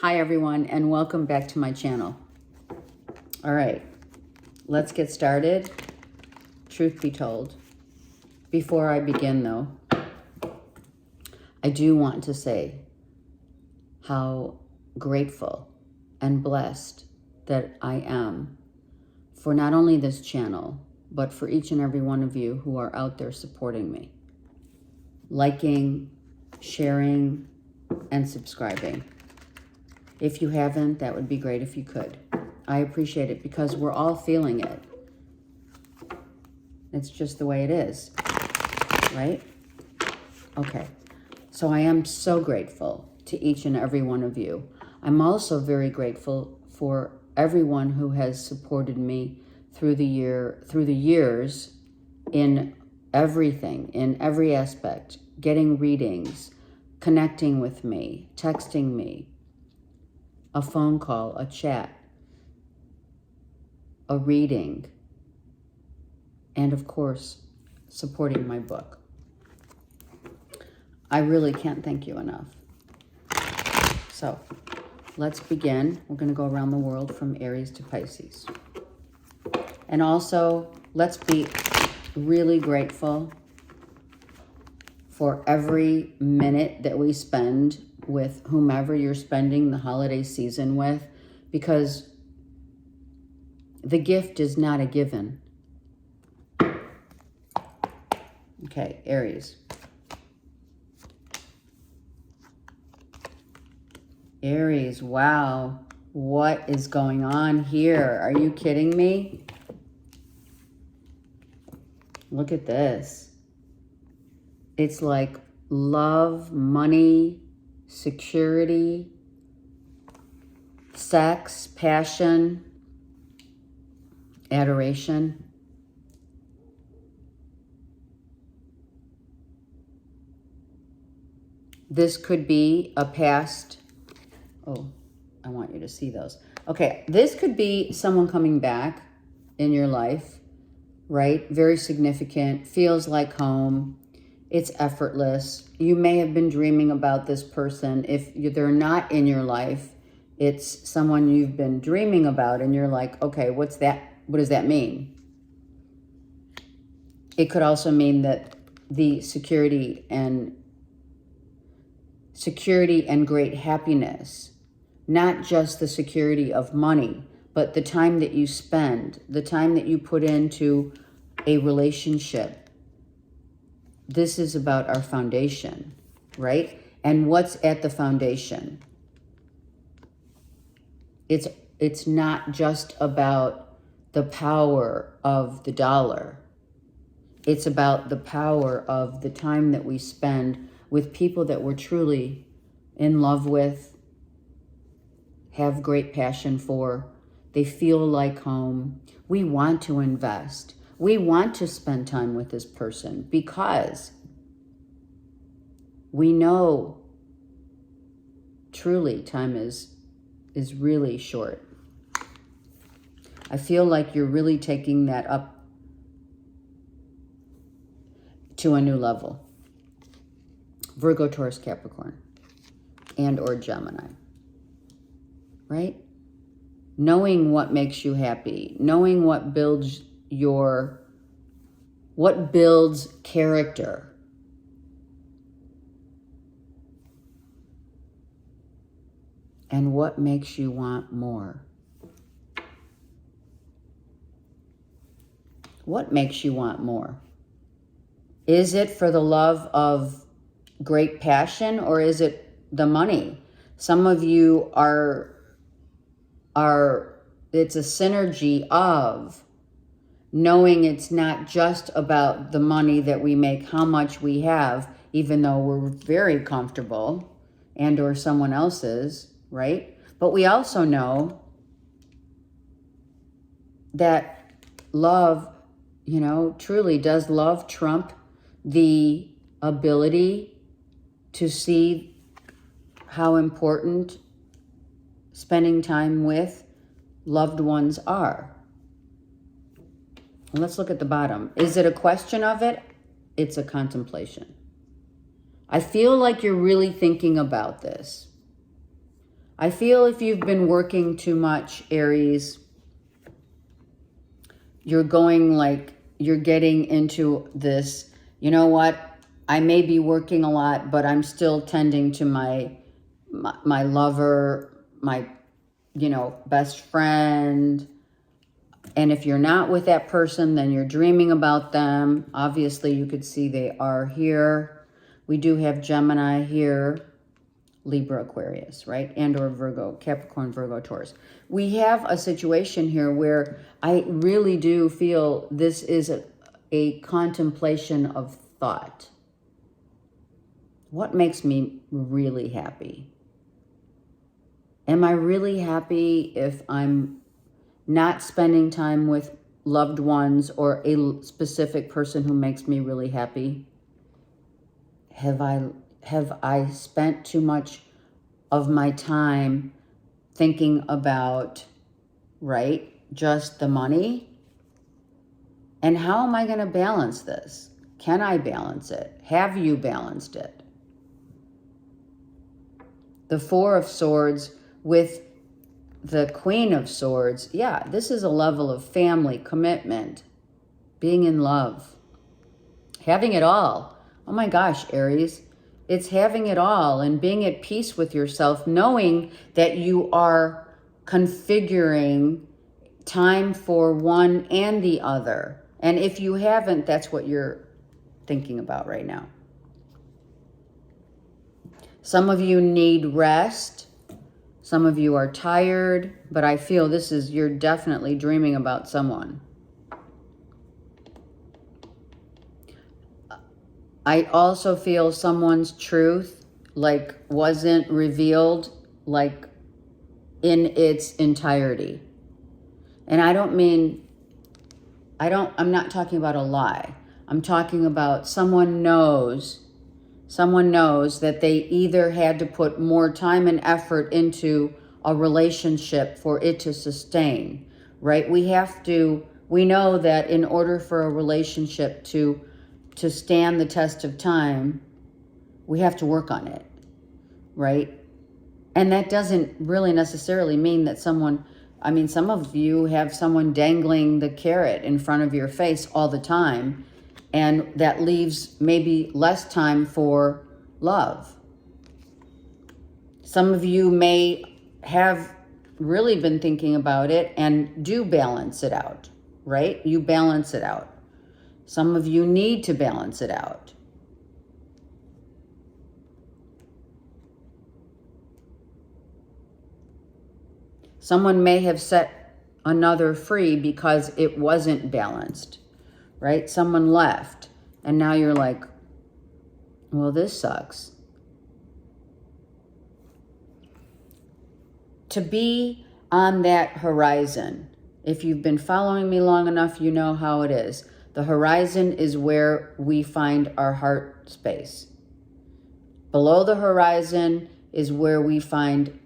Hi everyone, and welcome back to my channel. All right, let's get started. Truth be told, before I begin though, I do want to say how grateful and blessed that I am for not only this channel, but for each and every one of you who are out there supporting me, liking, sharing, and subscribing. If you haven't, that would be great if you could. I appreciate it because we're all feeling it. It's just the way it is, right? Okay, so I am so grateful to each and every one of you. I'm also very grateful for everyone who has supported me through the years in everything, in every aspect, getting readings, connecting with me, texting me, a phone call, a chat, a reading, and of course, supporting my book. I really can't thank you enough. So let's begin. We're going to go around the world from Aries to Pisces. And also, let's be really grateful for every minute that we spend with whomever you're spending the holiday season with, because the gift is not a given. Okay, Aries. Aries, wow. What is going on here? Are you kidding me? Look at this. It's like love, money, security, sex, passion, adoration. This could be a past. Oh, I want you to see those. Okay, this could be someone coming back in your life, right? Very significant, feels like home. It's effortless. You may have been dreaming about this person. If they're not in your life, it's someone you've been dreaming about and you're like, okay, what's that? What does that mean? It could also mean that the security and great happiness, not just the security of money, but the time that you spend, the time that you put into a relationship. This is about our foundation, right? And what's at the foundation? It's not just about the power of the dollar. It's about the power of the time that we spend with people that we're truly in love with, have great passion for. They feel like home. We want to invest. We want to spend time with this person because we know truly time is really short. I feel like you're really taking that up to a new level. Virgo, Taurus, Capricorn, and or Gemini, right? Knowing what makes you happy, knowing what builds character. And what makes you want more? What makes you want more? Is it for the love of great passion or is it the money? Some of you it's a synergy of knowing it's not just about the money that we make, how much we have, even though we're very comfortable and or someone else's, right? But we also know that love, truly does love trump the ability to see how important spending time with loved ones are. Let's look at the bottom. Is it a question of it? It's a contemplation. I feel like you're really thinking about this. I feel if you've been working too much, Aries, you're getting into this, you know what? I may be working a lot, but I'm still tending to my lover, my, best friend. And if you're not with that person, then you're dreaming about them. Obviously, you could see they are here. We do have Gemini here, Libra, Aquarius, right? And or Virgo, Capricorn, Virgo, Taurus. We have a situation here where I really do feel this is a contemplation of thought. What makes me really happy? Am I really happy if I'm not spending time with loved ones or a specific person who makes me really happy? Have I spent too much of my time thinking about, right, just the money? And how am I going to balance this? Can I balance it? Have you balanced it? The Four of Swords with the Queen of Swords. Yeah, this is a level of family, commitment, being in love, having it all. Oh my gosh, Aries. It's having it all and being at peace with yourself, knowing that you are configuring time for one and the other. And if you haven't, that's what you're thinking about right now. Some of you need rest. Some of you are tired, but I feel you're definitely dreaming about someone. I also feel someone's truth wasn't revealed in its entirety. And I'm not talking about a lie. I'm talking about someone knows that they either had to put more time and effort into a relationship for it to sustain, right? We know that in order for a relationship to stand the test of time, we have to work on it, right? And that doesn't really necessarily mean that some of you have someone dangling the carrot in front of your face all the time, and that leaves maybe less time for love. Some of you may have really been thinking about it and do balance it out, right? You balance it out. Some of you need to balance it out. Someone may have set another free because it wasn't balanced, right? Someone left, and now you're like, well, this sucks. To be on that horizon, if you've been following me long enough, you know how it is. The horizon is where we find our heart space. Below the horizon is where we find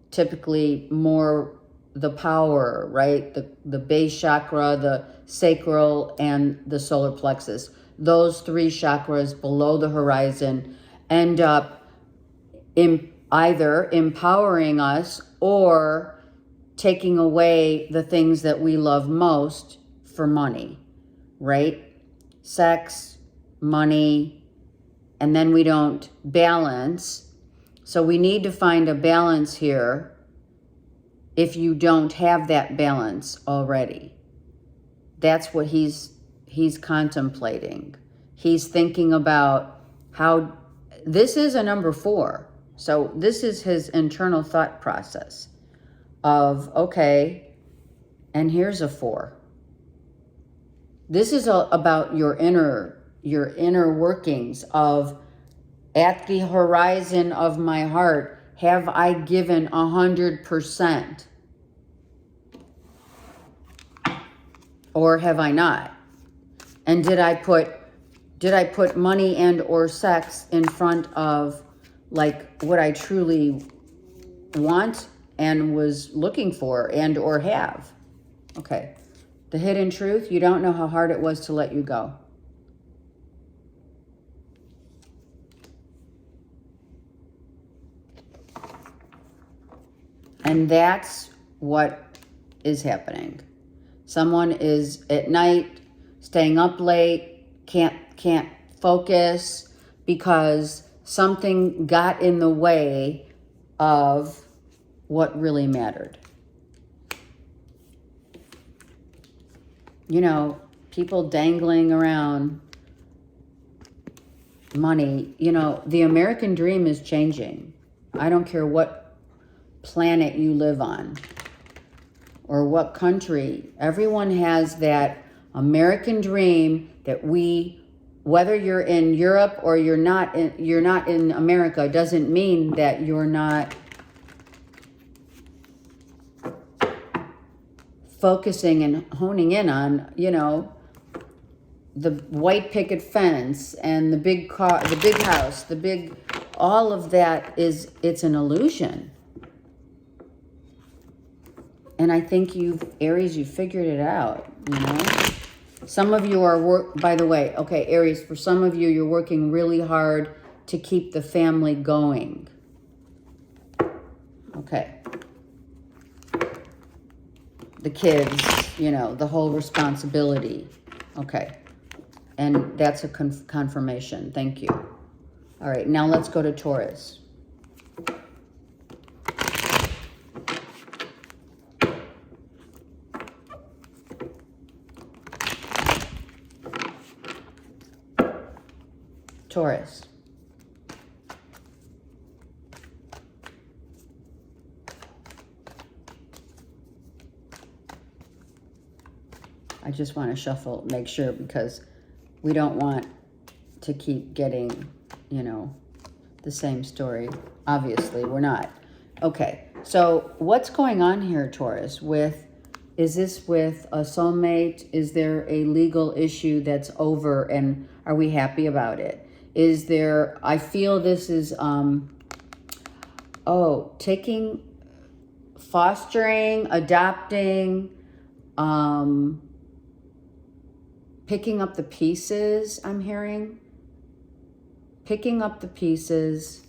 typically more the power, right? The base chakra, the sacral, and the solar plexus. Those three chakras below the horizon end up either empowering us or taking away the things that we love most for money, right? Sex, money, and then we don't balance. So we need to find a balance here if you don't have that balance already. That's what he's contemplating. He's thinking about how this is a number 4. So this is his internal thought process of, okay, and here's a 4. This is about your inner workings of, at the horizon of my heart, have I given 100%? Or have I not? And did I put money and or sex in front of what I truly want and was looking for and or have? Okay. The hidden truth, you don't know how hard it was to let you go. And that's what is happening. Someone is at night, staying up late, can't focus because something got in the way of what really mattered. You know, people dangling around money. You know, the American dream is changing. I don't care what planet you live on or what country. Everyone has that American dream that whether you're in Europe or you're not in America, doesn't mean that you're not focusing and honing in on, you know, the white picket fence and the big car, the big house, all of that it's an illusion. And I think Aries, you figured it out, you know. Some of you are by the way, okay, Aries, for some of you, you're working really hard to keep the family going. Okay. The kids, you know, the whole responsibility. Okay. And that's a confirmation. Thank you. All right, now let's go to Taurus. Taurus. I just want to shuffle, make sure, because we don't want to keep getting, you know, the same story. Obviously, we're not. Okay, so what's going on here, Taurus? Is this with a soulmate? Is there a legal issue that's over, and are we happy about it? Is there, I feel this is, fostering, adopting, picking up the pieces, I'm hearing. Picking up the pieces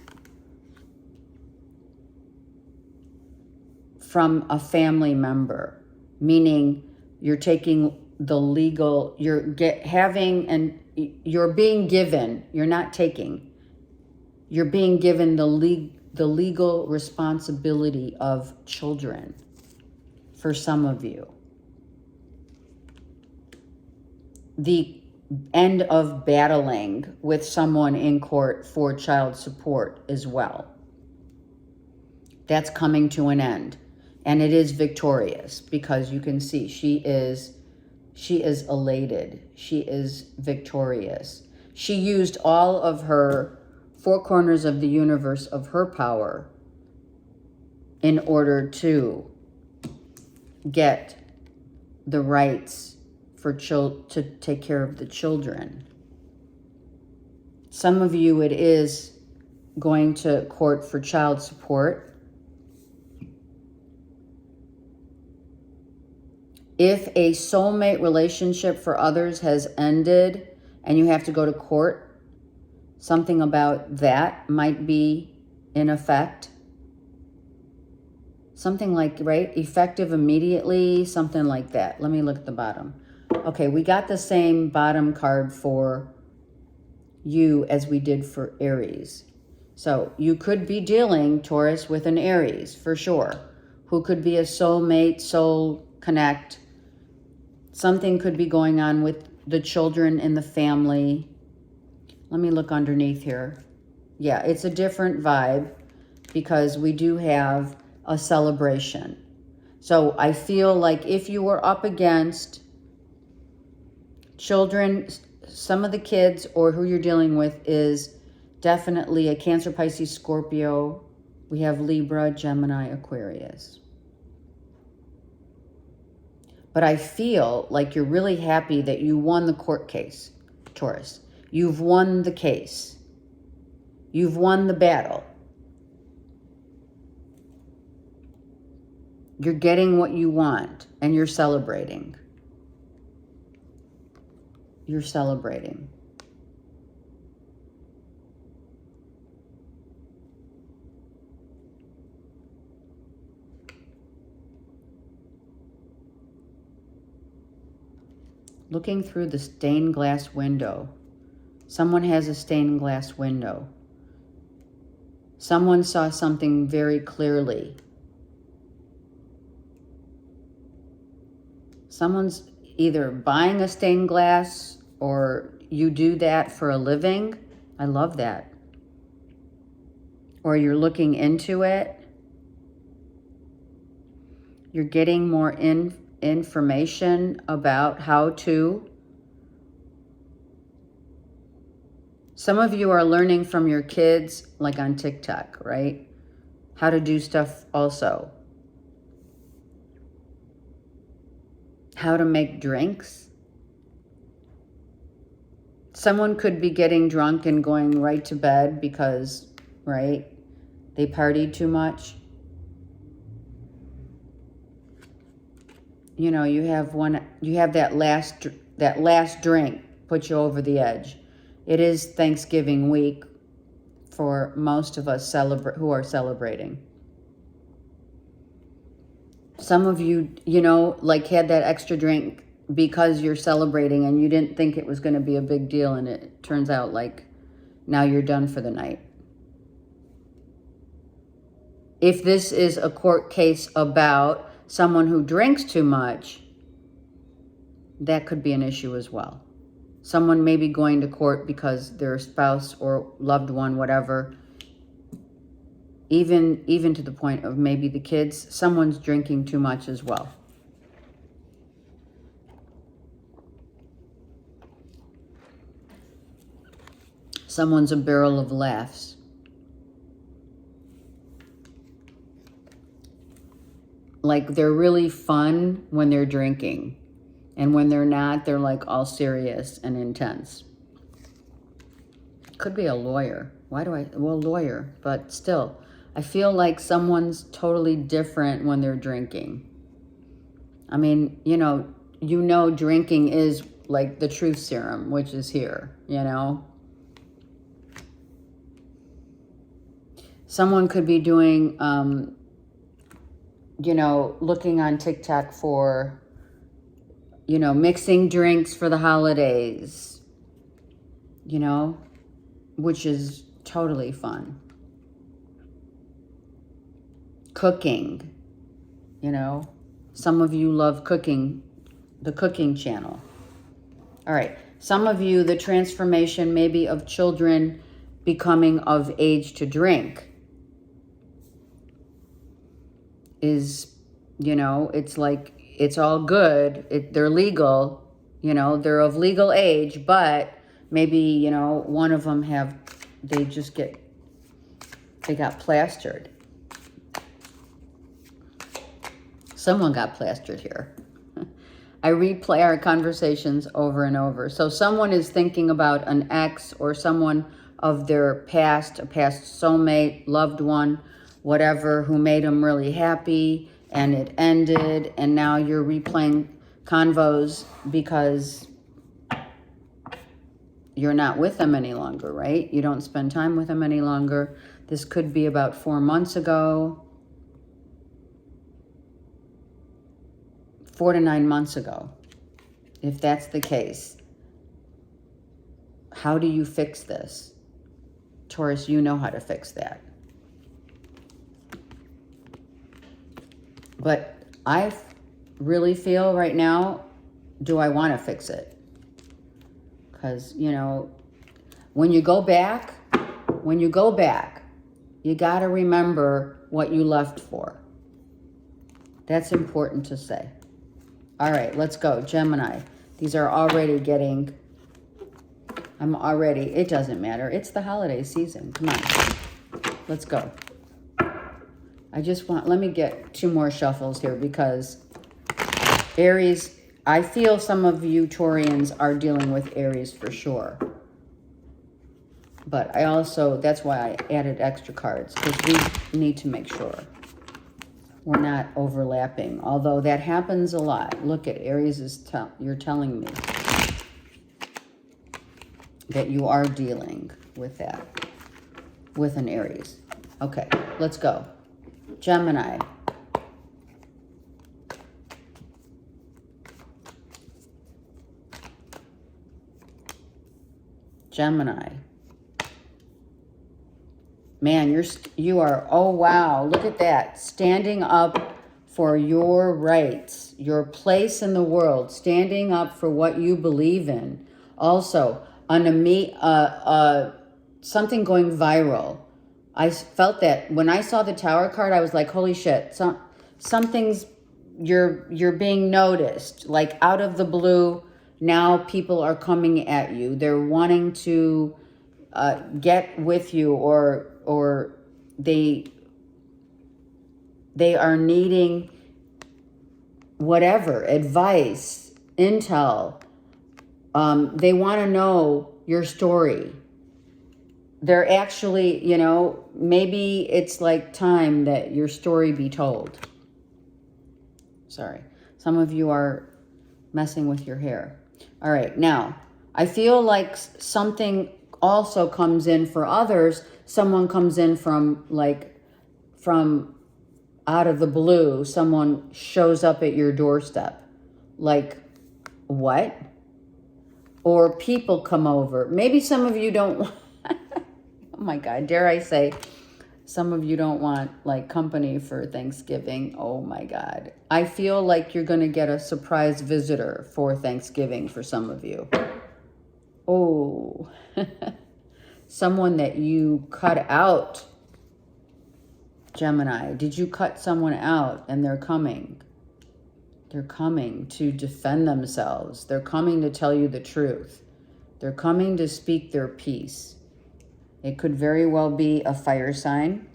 from a family member, meaning you're taking the legal, you're being given, you're not taking, you're being given the legal responsibility of children for some of you. The end of battling with someone in court for child support as well. That's coming to an end. And it is victorious because you can see she is elated. She is victorious. She used all of her four corners of the universe of her power in order to get the rights for to take care of the children. Some of you, it is going to court for child support. If a soulmate relationship for others has ended and you have to go to court, something about that might be in effect. Something like, right, effective immediately, something like that. Let me look at the bottom. Okay, we got the same bottom card for you as we did for Aries. So you could be dealing, Taurus, with an Aries, for sure, who could be a soulmate, soul connect. Something could be going on with the children in the family. Let me look underneath here. Yeah, it's a different vibe because we do have a celebration. So I feel like if you were up against children, some of the kids or who you're dealing with is definitely a Cancer, Pisces, Scorpio. We have Libra, Gemini, Aquarius. But I feel like you're really happy that you won the court case, Taurus. You've won the case. You've won the battle. You're getting what you want and you're celebrating. You're celebrating. Looking through the stained glass window. Someone has a stained glass window. Someone saw something very clearly. Someone's either buying a stained glass or you do that for a living. I love that. Or you're looking into it. You're getting more information about how to. Some of you are learning from your kids, like on TikTok, right? How to do stuff also. How to make drinks. Someone could be getting drunk and going right to bed because, right, they partied too much. You know, you have that last drink put you over the edge. It is Thanksgiving week for most of us who are celebrating. Some of you, you know, like had that extra drink because you're celebrating and you didn't think it was going to be a big deal, and it turns out like now you're done for the night. If this is a court case about someone who drinks too much, that could be an issue as well. Someone may be going to court because their spouse or loved one, whatever, even to the point of maybe the kids, someone's drinking too much as well. Someone's a barrel of laughs. Like they're really fun when they're drinking. And when they're not, they're like all serious and intense. Could be a lawyer. Lawyer, but still. I feel like someone's totally different when they're drinking. I mean, you know, drinking is like the truth serum, which is here, you know. Someone could be doing, looking on TikTok for, mixing drinks for the holidays, which is totally fun. Cooking, some of you love cooking, the cooking channel. All right. Some of you, the transformation maybe of children becoming of age to drink is, it's like, it's all good. They're legal, they're of legal age, but maybe, one of them they got plastered. Someone got plastered here. I replay our conversations over and over. So someone is thinking about an ex or someone of their past, a past soulmate, loved one, whatever, who made them really happy, and it ended, and now you're replaying convos because you're not with them any longer, right? You don't spend time with them any longer. This could be about 4 months ago, 4 to 9 months ago. If that's the case, how do you fix this? Taurus, you know how to fix that. But I really feel right now, do I want to fix it? Because, when you go back, you got to remember what you left for. That's important to say. All right, let's go. Gemini. These are already it doesn't matter. It's the holiday season. Come on. Let's go. Let me get 2 more shuffles here because Aries, I feel some of you Taurians are dealing with Aries for sure. But that's why I added extra cards, because we need to make sure we're not overlapping. Although that happens a lot. Look at Aries, you're telling me that you are dealing with that, with an Aries. Okay, let's go. Gemini. Gemini. Man, you are, oh wow, look at that. Standing up for your rights, your place in the world, standing up for what you believe in. Also, something going viral. I felt that when I saw the Tower card, I was like, holy shit, something's, you're being noticed, like out of the blue. Now people are coming at you. They're wanting to get with you, or they are needing whatever, advice, intel. They want to know your story. They're actually, maybe it's like time that your story be told. Sorry. Some of you are messing with your hair. All right. Now, I feel like something also comes in for others. Someone comes in from out of the blue. Someone shows up at your doorstep. Like, what? Or people come over. Maybe some of you don't. Oh my God, dare I say, some of you don't want like company for Thanksgiving. Oh my God. I feel like you're going to get a surprise visitor for Thanksgiving for some of you. Oh, someone that you cut out. Gemini, did you cut someone out? And they're coming. They're coming to defend themselves. They're coming to tell you the truth. They're coming to speak their piece. It could very well be a fire sign.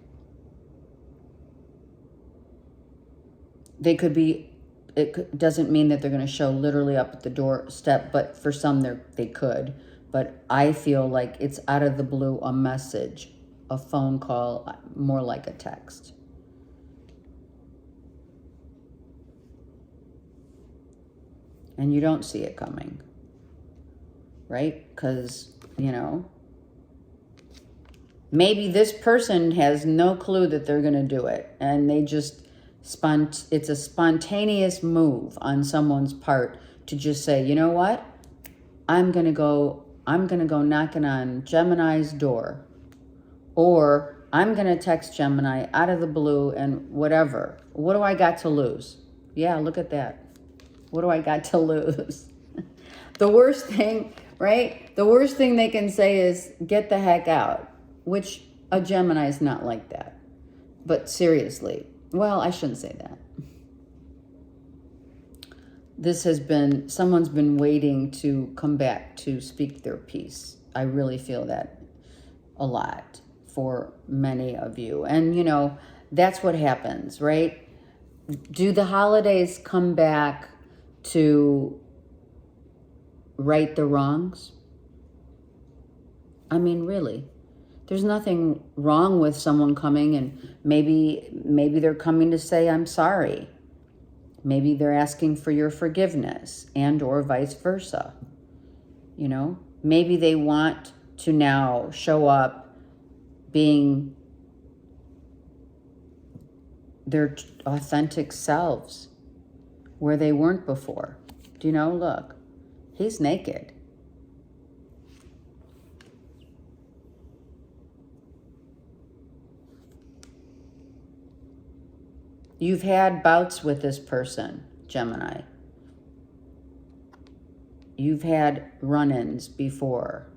Doesn't mean that they're going to show literally up at the doorstep, but for some they could. But I feel like it's out of the blue, a message, a phone call, more like a text. And you don't see it coming, right? Because, maybe this person has no clue that they're going to do it. And they just, it's a spontaneous move on someone's part to just say, you know what? I'm going to go knocking on Gemini's door. Or I'm going to text Gemini out of the blue and whatever. What do I got to lose? Yeah, look at that. What do I got to lose? The worst thing, right? The worst thing they can say is get the heck out, which a Gemini is not like that. But seriously, well, I shouldn't say that. Someone's been waiting to come back to speak their piece. I really feel that a lot for many of you. And, that's what happens, right? Do the holidays come back to right the wrongs? I mean, really. There's nothing wrong with someone coming, and maybe they're coming to say, I'm sorry. Maybe they're asking for your forgiveness, and or vice versa. Maybe they want to now show up being their authentic selves where they weren't before. Look, he's naked. You've had bouts with this person, Gemini. You've had run-ins before.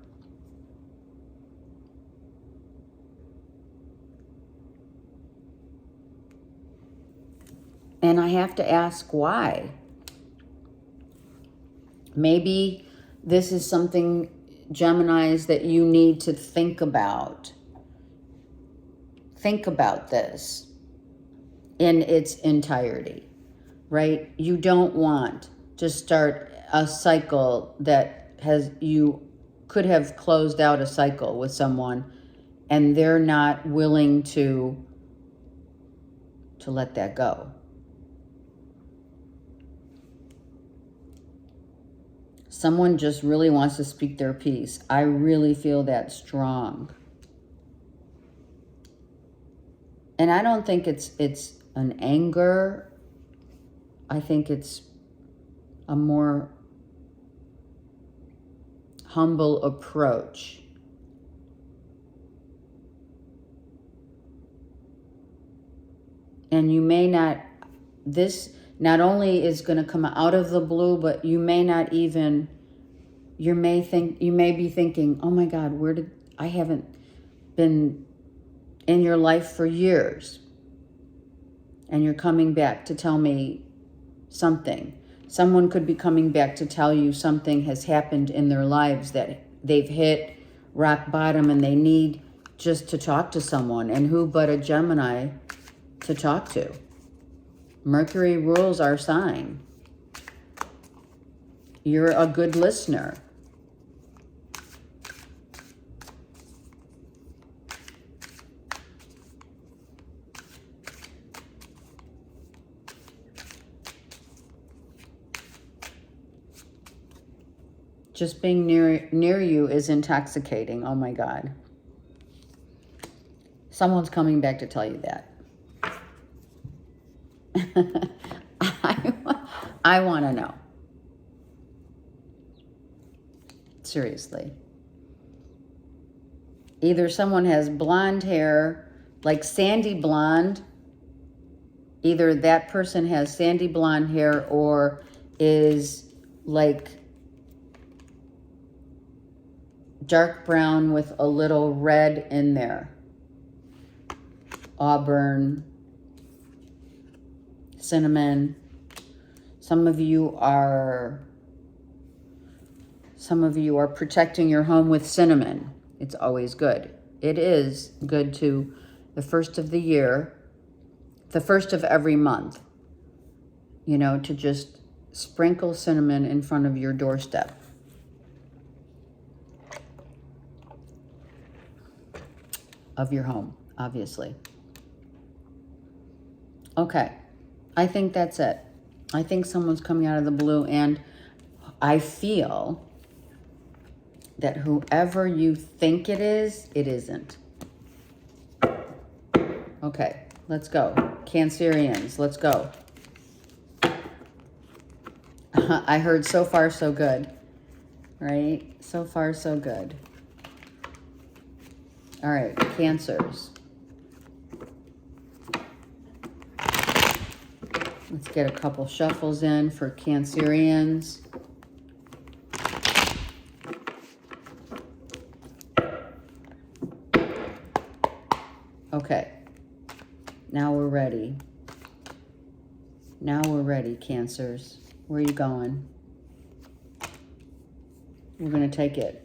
And I have to ask why. Maybe this is something, Geminis, that you need to think about. Think about this in its entirety, right? You don't want to start a cycle that you could have closed out a cycle with someone and they're not willing to let that go. Someone just really wants to speak their piece. I really feel that strong. And I don't think it's an anger. I think it's a more humble approach. And you may not, this not only is going to come out of the blue, but you may not even, you may be thinking, oh my God, I haven't been in your life for years. And you're coming back to tell me something. Someone could be coming back to tell you something has happened in their lives, that they've hit rock bottom and they need just to talk to someone. And who but a Gemini to talk to? Mercury rules our sign. You're a good listener. Just being near you is intoxicating. Oh my God. Someone's coming back to tell you that. I want to know. Seriously. Either someone has blonde hair, like sandy blonde. Either that person has sandy blonde hair or is like dark brown with a little red in there. Auburn, cinnamon. Some of you are protecting your home with cinnamon. It's always good. It is good to the first of the year, the first of every month, you know, to just sprinkle cinnamon in front of your doorstep. Of your home, obviously. Okay, I think that's it. I think someone's coming out of the blue, and I feel that whoever you think it is, it isn't. Okay, let's go. Cancerians, let's go. I heard so far so good, right? So far so good. All right, Cancers. Let's get a couple shuffles in for Cancerians. Okay, now we're ready. Now we're ready, Cancers. Where are you going? We're going to take it.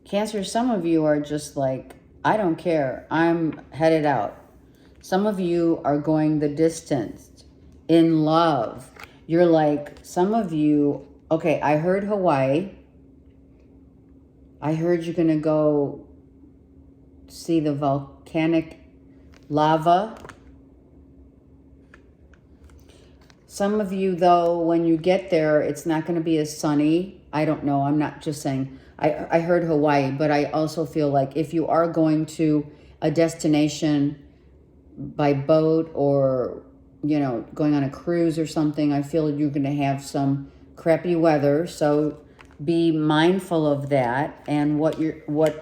Cancer, some of you are just like, I don't care. I'm headed out. Some of you are going the distance in love. You're like, some of you, okay, I heard Hawaii. I heard you're going to go see the volcanic lava. Some of you, though, when you get there, it's not going to be as sunny. I don't know. I'm not just saying. I heard Hawaii, but I also feel like if you are going to a destination by boat or, you know, going on a cruise or something, I feel you're going to have some crappy weather. So be mindful of that. And what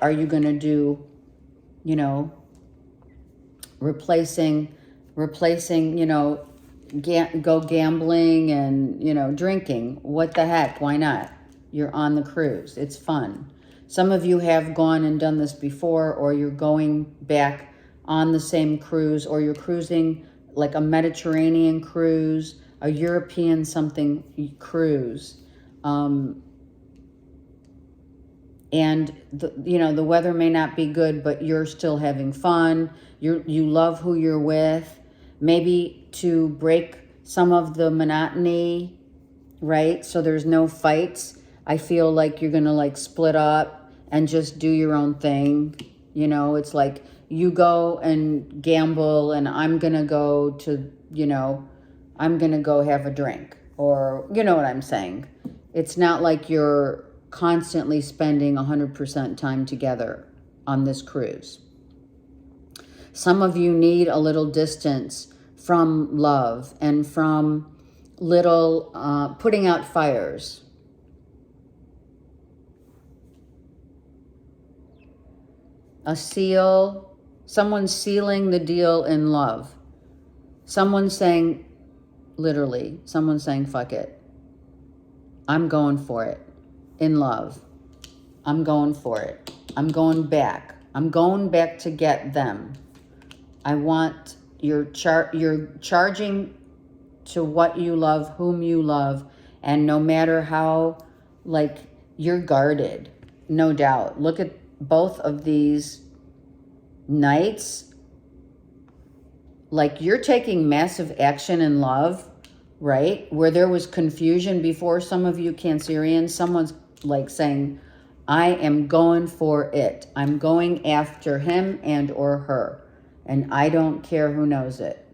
are you going to do, you know, replacing, you know, go gambling and, you know, drinking. What the heck? Why not? You're on the cruise. It's fun. Some of you have gone and done this before, or you're going back on the same cruise, or you're cruising like a Mediterranean cruise, a European something cruise. And you know, the weather may not be good, but you're still having fun. You love who you're with. Maybe to break some of the monotony, right? So there's no fights. I feel like you're going to like split up and just do your own thing. You know, it's like you go and gamble and I'm going to go to, you know, I'm going to go have a drink, or you know what I'm saying? It's not like you're constantly spending 100% time together on this cruise. Some of you need a little distance from love and from little putting out fires. a seal. Someone's sealing the deal in love. Someone's saying, literally, someone's saying, fuck it. I'm going for it. In love. I'm going for it. I'm going back. I'm going back to get them. I want you're charging to what you love, whom you love, and no matter how, like, you're guarded, no doubt. Look at both of these knights. Like, you're taking massive action in love, right? Where there was confusion before, some of you Cancerians, someone's like saying, I am going for it. I'm going after him and or her. And I don't care who knows it.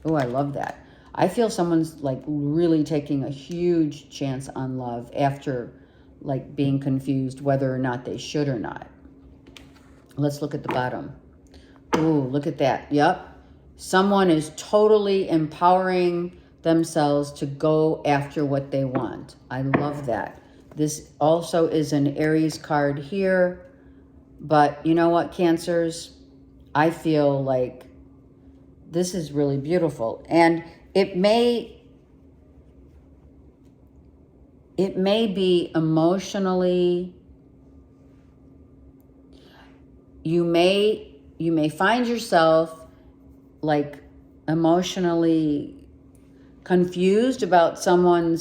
Oh, I love that. I feel someone's like really taking a huge chance on love after like being confused whether or not they should or not. Let's look at the bottom. Ooh, look at that. Yep. Someone is totally empowering themselves to go after what they want. I love that. This also is an Aries card here. But you know what, Cancers? I feel like this is really beautiful. And it may be emotionally, you may find yourself like emotionally confused about someone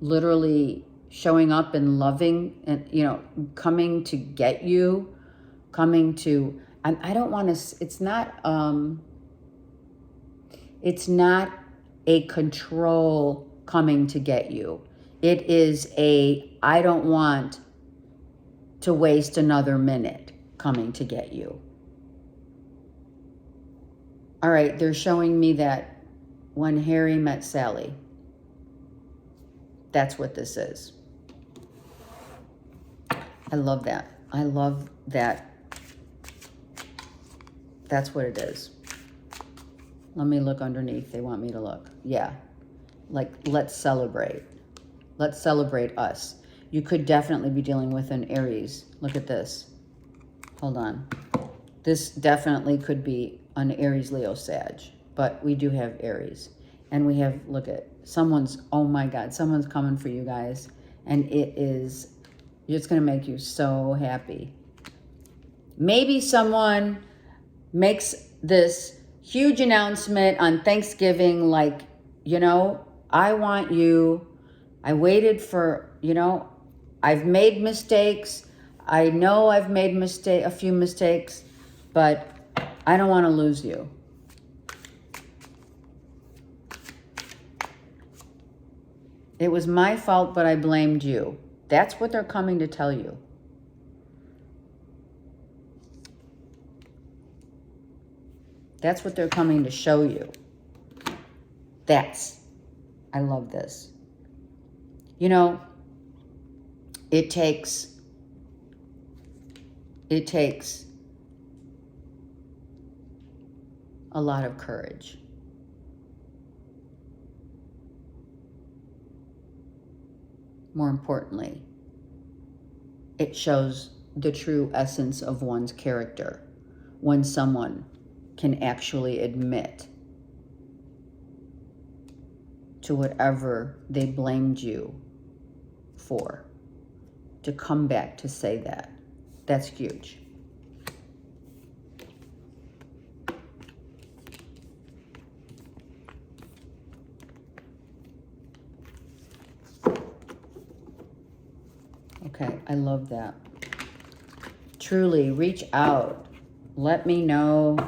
literally showing up and loving and, you know, coming to get you, coming to, I don't want to, it's not a control coming to get you. It is I don't want to waste another minute coming to get you. All right, they're showing me that when Harry met Sally. That's what this is. I love that. I love that. That's what it is. Let me look underneath. They want me to look. Yeah. Like, let's celebrate. Let's celebrate us. You could definitely be dealing with an Aries. Look at this. Hold on. This definitely could be an Aries, Leo, Sag. But we do have Aries. And we have, look at, someone's, oh my God, someone's coming for you guys. And it's going to make you so happy. Maybe someone makes this huge announcement on Thanksgiving, like, you know, I want you. I waited for, you know, I've made mistakes. I know I've made a few mistakes, but I don't want to lose you. It was my fault, but I blamed you. That's what they're coming to tell you. That's what they're coming to show you. I love this. You know, it takes a lot of courage. More importantly, it shows the true essence of one's character when someone can actually admit to whatever they blamed you for, to come back to say that. That's huge. Okay, I love that. Truly, reach out. Let me know.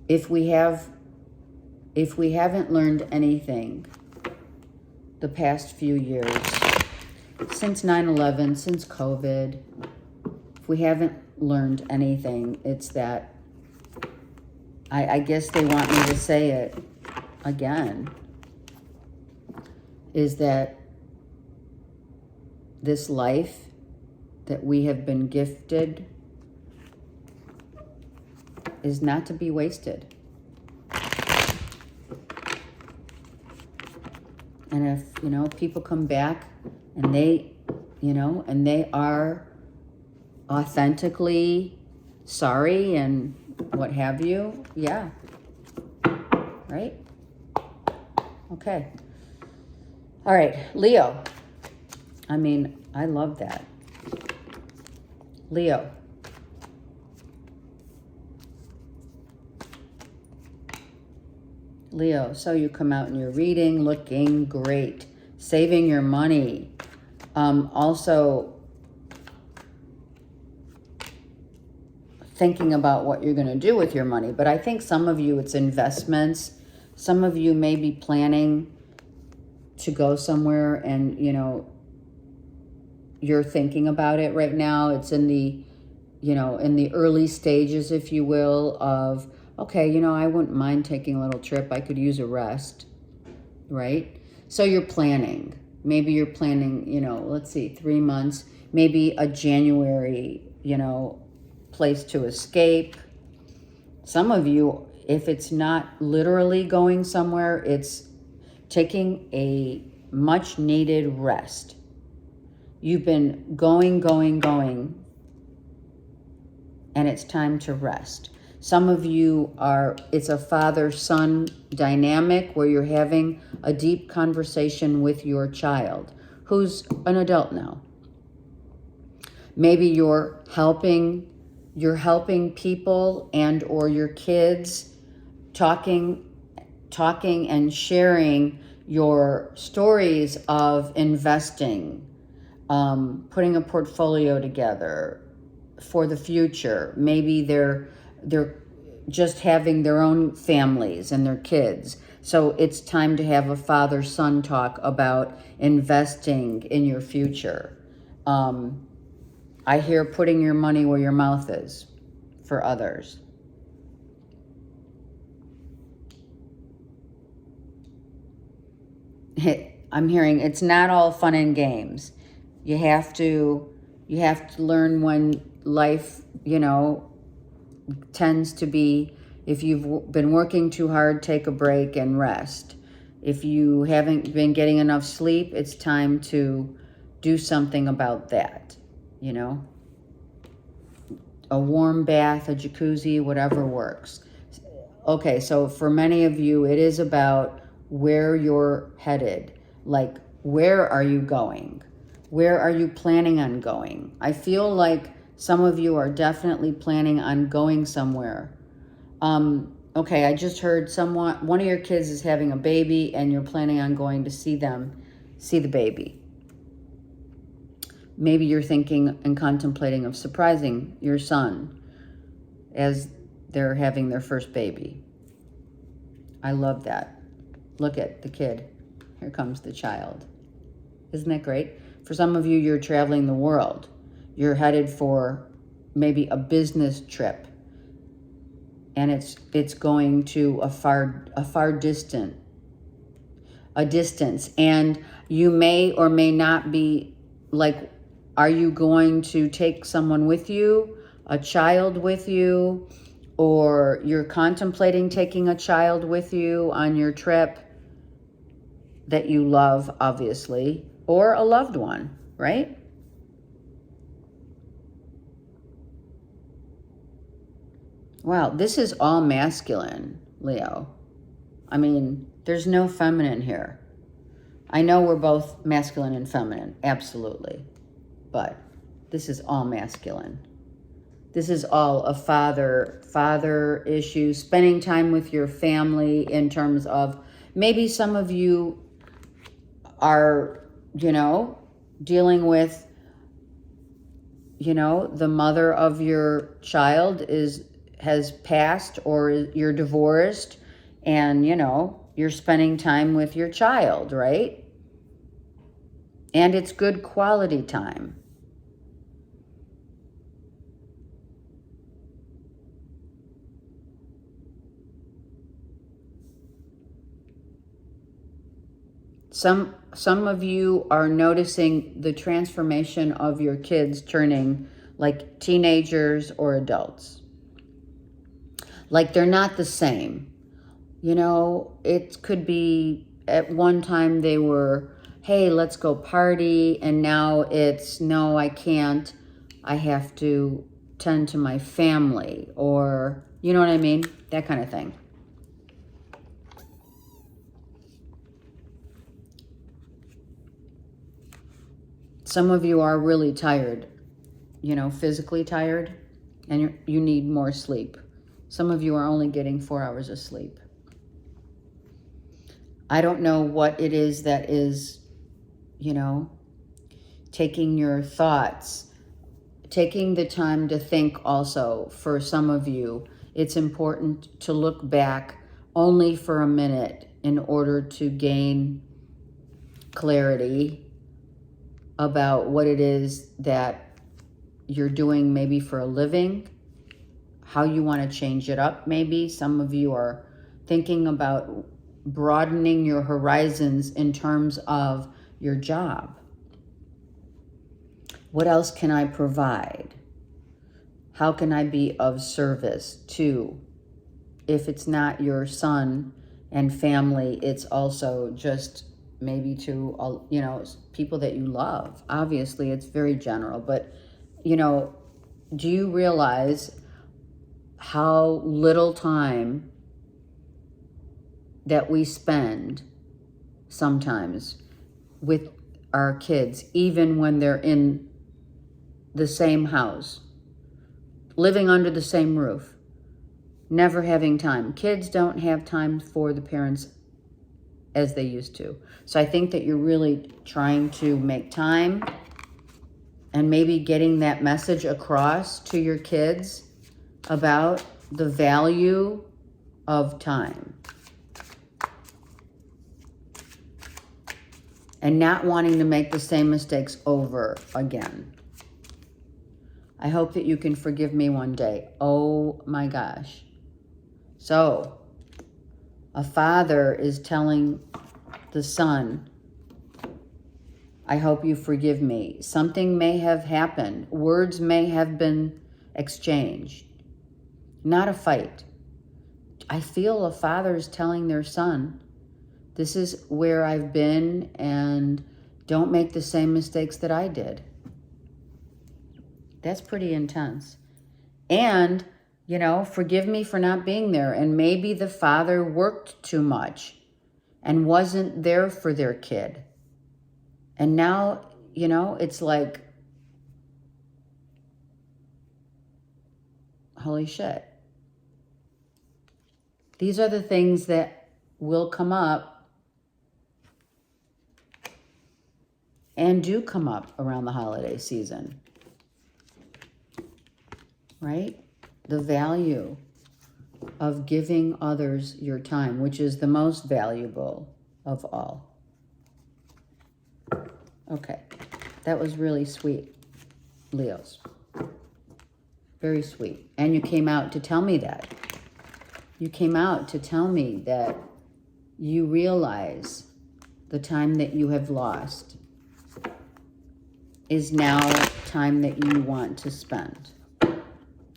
If we haven't learned anything the past few years, since 9/11, since COVID, if we haven't learned anything, it's that, I guess they want me to say it again, is that this life that we have been gifted is not to be wasted. And if, you know, people come back and they, you know, and they are authentically sorry and what have you, yeah, right? Okay. All right, Leo. I mean, I love that. Leo. Leo, so you come out in your reading looking great. Saving your money. Also, thinking about what you're going to do with your money. But I think some of you, it's investments. Some of you may be planning to go somewhere and, you know, you're thinking about it right now. It's in the, you know, in the early stages, if you will, of, okay, you know, I wouldn't mind taking a little trip. I could use a rest, right? So you're planning. Maybe you're planning, you know, let's see, 3 months, maybe a January, you know, place to escape. Some of you, if it's not literally going somewhere, it's taking a much needed rest. You've been going, and it's time to rest. Some of you are, it's a father-son dynamic where you're having a deep conversation with your child, who's an adult now. Maybe you're helping people and or your kids, talking and sharing your stories of investing, putting a portfolio together for the future. Maybe they're just having their own families and their kids. So it's time to have a father-son talk about investing in your future. I hear putting your money where your mouth is for others. I'm hearing it's not all fun and games. You have to learn when life, you know, tends to be, if you've been working too hard, take a break and rest. If you haven't been getting enough sleep, it's time to do something about that, you know. A warm bath, a jacuzzi, whatever works. Okay, so for many of you, it is about where you're headed. Like, where are you going? Where are you planning on going? I feel like some of you are definitely planning on going somewhere. Okay, I just heard one of your kids is having a baby and you're planning on going to see the baby. Maybe you're thinking and contemplating of surprising your son as they're having their first baby. I love that. Look at the kid. Here comes the child. Isn't that great? For some of you, you're traveling the world. You're headed for maybe a business trip. And it's going to a far distance. And you may or may not be, like, are you going to take someone with you, a child with you, or you're contemplating taking a child with you on your trip that you love, obviously, or a loved one, right? Wow, this is all masculine, Leo. I mean, there's no feminine here. I know we're both masculine and feminine, absolutely. But this is all masculine. This is all a father issue, spending time with your family in terms of, maybe some of you are, you know, dealing with, you know, the mother of your child has passed, or you're divorced, and, you know, you're spending time with your child, right? And it's good quality time. Some of you are noticing the transformation of your kids turning like teenagers or adults. Like they're not the same. You know, it could be at one time they were, hey, let's go party, and now it's, no, I can't. I have to tend to my family, or, you know what I mean? That kind of thing. Some of you are really tired, you know, physically tired, and you need more sleep. Some of you are only getting 4 hours of sleep. I don't know what it is that is, you know, taking your thoughts, taking the time to think also. For some of you, it's important to look back only for a minute in order to gain clarity about what it is that you're doing, maybe for a living, how you want to change it up. Maybe some of you are thinking about broadening your horizons in terms of your job. What else can I provide? How can I be of service to? If it's not your son and family, it's also just maybe to, you know, people that you love. Obviously, it's very general, but, you know, do you realize how little time that we spend sometimes with our kids, even when they're in the same house, living under the same roof, never having time? Kids don't have time for the parents as they used to. So I think that you're really trying to make time and maybe getting that message across to your kids about the value of time. And not wanting to make the same mistakes over again. I hope that you can forgive me one day. Oh my gosh. So, a father is telling the son, I hope you forgive me. Something may have happened. Words may have been exchanged. Not a fight. I feel a father is telling their son, this is where I've been, and don't make the same mistakes that I did. That's pretty intense. And, you know, forgive me for not being there. And maybe the father worked too much and wasn't there for their kid. And now, you know, it's like, holy shit. These are the things that will come up and do come up around the holiday season, right? The value of giving others your time, which is the most valuable of all. Okay, that was really sweet, Leos. Very sweet. And you came out to tell me that. You came out to tell me that you realize the time that you have lost is now time that you want to spend.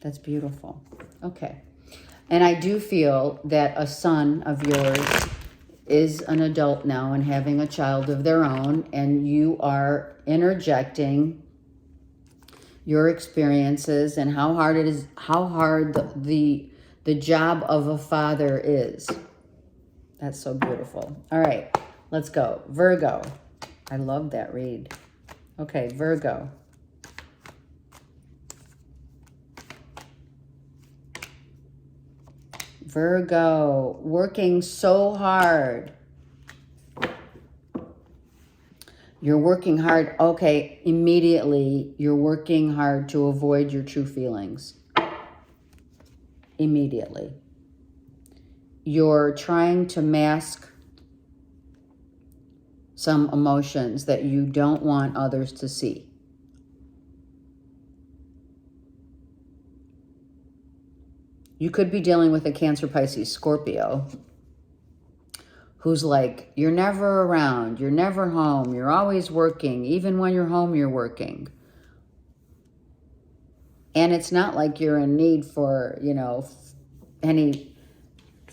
That's beautiful. Okay. And I do feel that a son of yours is an adult now and having a child of their own, and you are interjecting your experiences and how hard it is, how hard the job of a father is. That's so beautiful. All right, let's go. Virgo. I love that read. Okay, Virgo. Virgo, working so hard. You're working hard. Okay, immediately you're working hard to avoid your true feelings. Immediately. You're trying to mask some emotions that you don't want others to see. You could be dealing with a Cancer, Pisces, Scorpio who's like, you're never around, you're never home, you're always working, even when you're home, you're working. And it's not like you're in need for, you know, any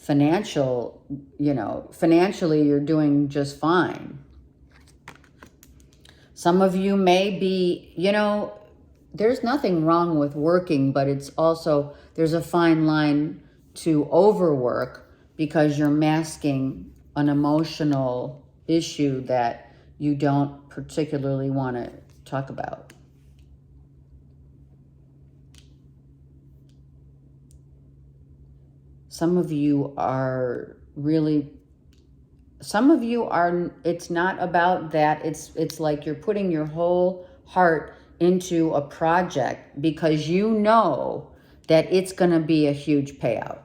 financially you're doing just fine. Some of you may be, there's nothing wrong with working, but it's also, there's a fine line to overwork because you're masking an emotional issue that you don't particularly want to talk about. Some of you are it's not about that. It's like you're putting your whole heart into a project because you know that it's going to be a huge payout.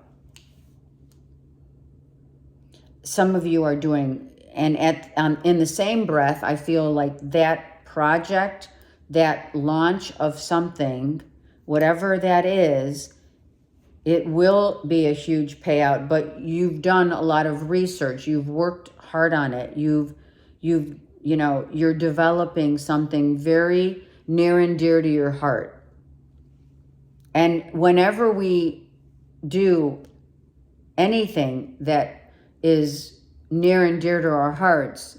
Some of you are doing, and in the same breath, I feel like that project, that launch of something, whatever that is, it will be a huge payout, but you've done a lot of research. You've worked hard on it. You're developing something very near and dear to your heart. And whenever we do anything that is near and dear to our hearts,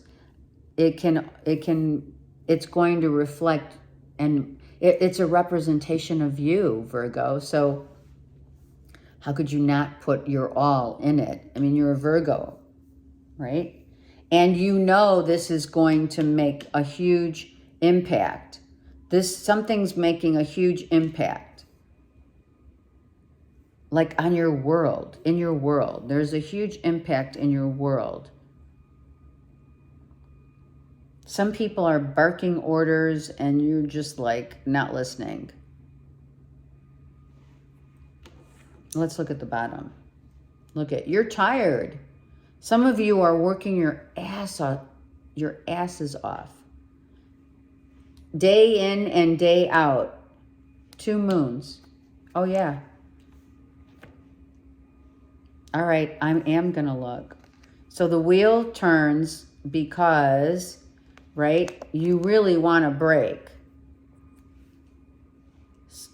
it's going to reflect, and it's a representation of you, Virgo. So how could you not put your all in it? I mean, you're a Virgo, right? And this is going to make a huge impact. Something's making a huge impact. Like on your world, in your world. There's a huge impact in your world. Some people are barking orders and you're just like not listening. Let's look at the bottom. You're tired. Some of you are working your asses off. Day in and day out. 2 moons. Oh yeah. All right, I am going to look. So the wheel turns because, right, you really want to break.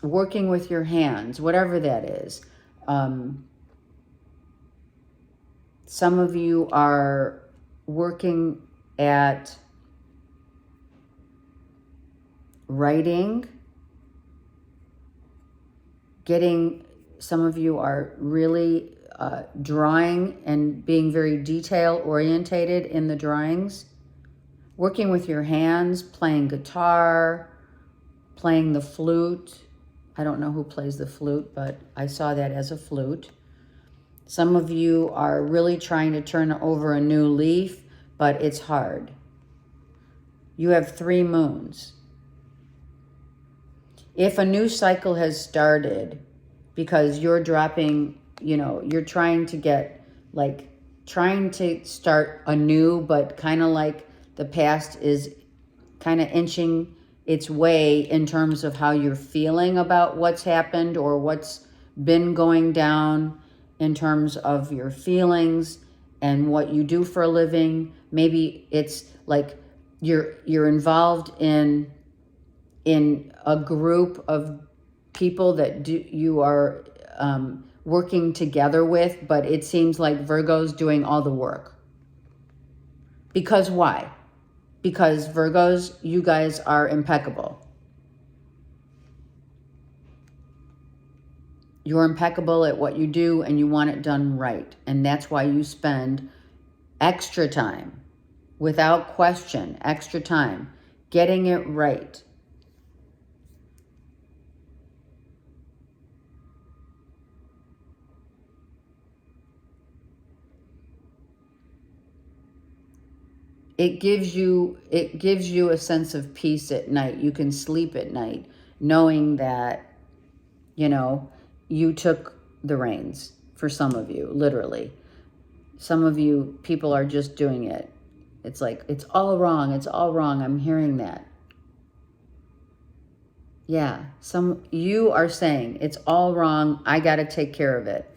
Working with your hands, whatever that is. Some of you are working at writing, some of you are really drawing and being very detail orientated in the drawings, working with your hands, playing guitar, playing the flute. I don't know who plays the flute, but I saw that as a flute. Some of you are really trying to turn over a new leaf, but it's hard. You have 3 moons. If a new cycle has started because you're dropping, you're trying to start anew, but kind of like the past is kind of inching its way in terms of how you're feeling about what's happened or what's been going down in terms of your feelings and what you do for a living. Maybe it's like you're involved in a group of people that you are working together with, but it seems like Virgo's doing all the work. Because why? Because Virgos, you guys are impeccable. You're impeccable at what you do and you want it done right. And that's why you spend extra time, without question, extra time, getting it right. It gives you a sense of peace at night. You can sleep at night knowing that, you took the reins for some of you, literally. Some of you, people are just doing it. It's like, it's all wrong. It's all wrong. I'm hearing that. Yeah, you are saying it's all wrong. I got to take care of it.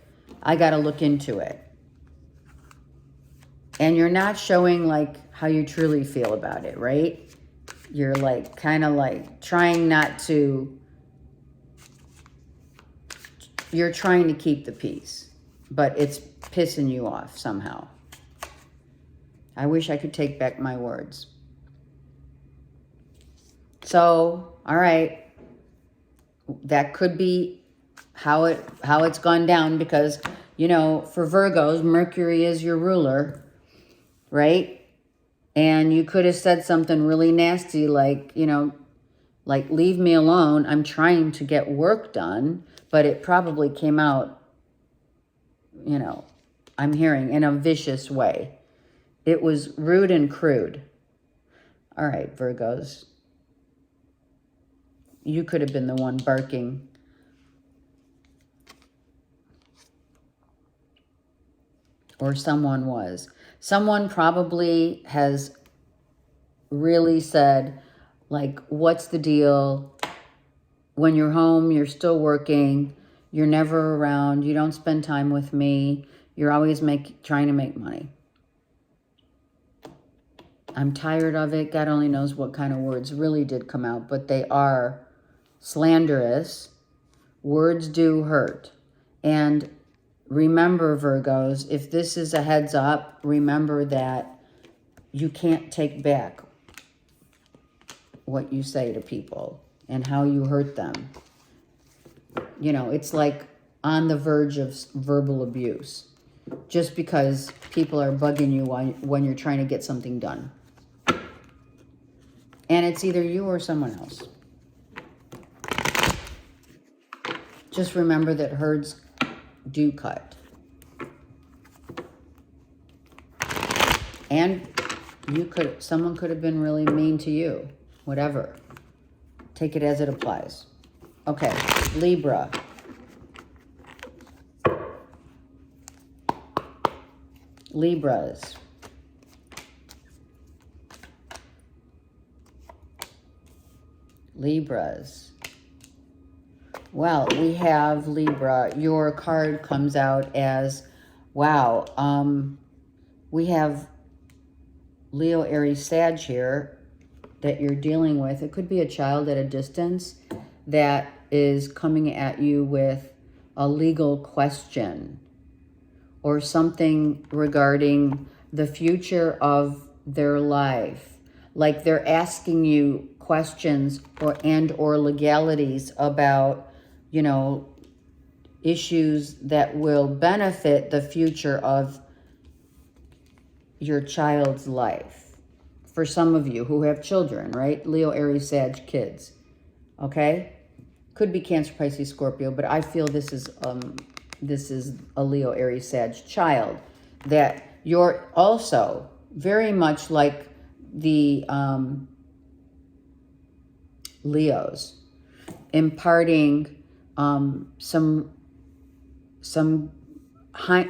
I got to look into it. And you're not showing like how you truly feel about it, right? You're like kind of like trying you're trying to keep the peace, but it's pissing you off somehow. I wish I could take back my words. So, all right. That could be how it's gone down because, you know, for Virgos, Mercury is your ruler, right? And you could have said something really nasty like, you know, like, leave me alone. I'm trying to get work done. But it probably came out, you know, I'm hearing in a vicious way. It was rude and crude. All right, Virgos. You could have been the one barking. Or someone was. Someone probably has really said, like, what's the deal? When you're home, you're still working. You're never around. You don't spend time with me. You're always trying to make money. I'm tired of it. God only knows what kind of words really did come out, but they are slanderous. Words do hurt. And remember, Virgos, if this is a heads up, remember that you can't take back what you say to people and how you hurt them. You know, it's like on the verge of verbal abuse. Just because people are bugging you when you're trying to get something done. And it's either you or someone else. Just remember that herds do cut. And someone could have been really mean to you. Whatever. Take it as it applies. Okay, Libra. Libras. Libras. Well, we have Libra. Your card comes out as, wow, we have Leo, Aries, Sag here that you're dealing with. It could be a child at a distance that is coming at you with a legal question or something regarding the future of their life. Like they're asking you questions or legalities about, you know, issues that will benefit the future of your child's life. For some of you who have children, right? Leo, Aries, Sag, kids. Okay? Could be Cancer, Pisces, Scorpio, but I feel this is a Leo, Aries, Sag child that you're also very much like the Leos, imparting some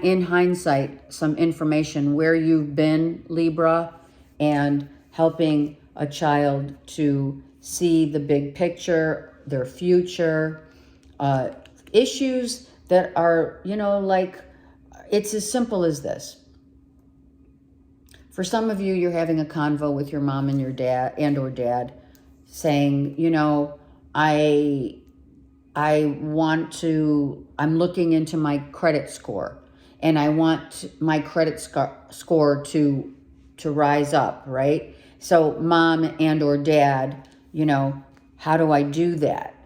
in hindsight, some information where you've been, Libra, and helping a child to see the big picture, their future, issues that are, you know, like, it's as simple as this. For some of you, you're having a convo with your mom and your dad or dad saying, you know, I'm looking into my credit score and I want my credit score to rise up, right? So mom and or dad, you know, how do I do that?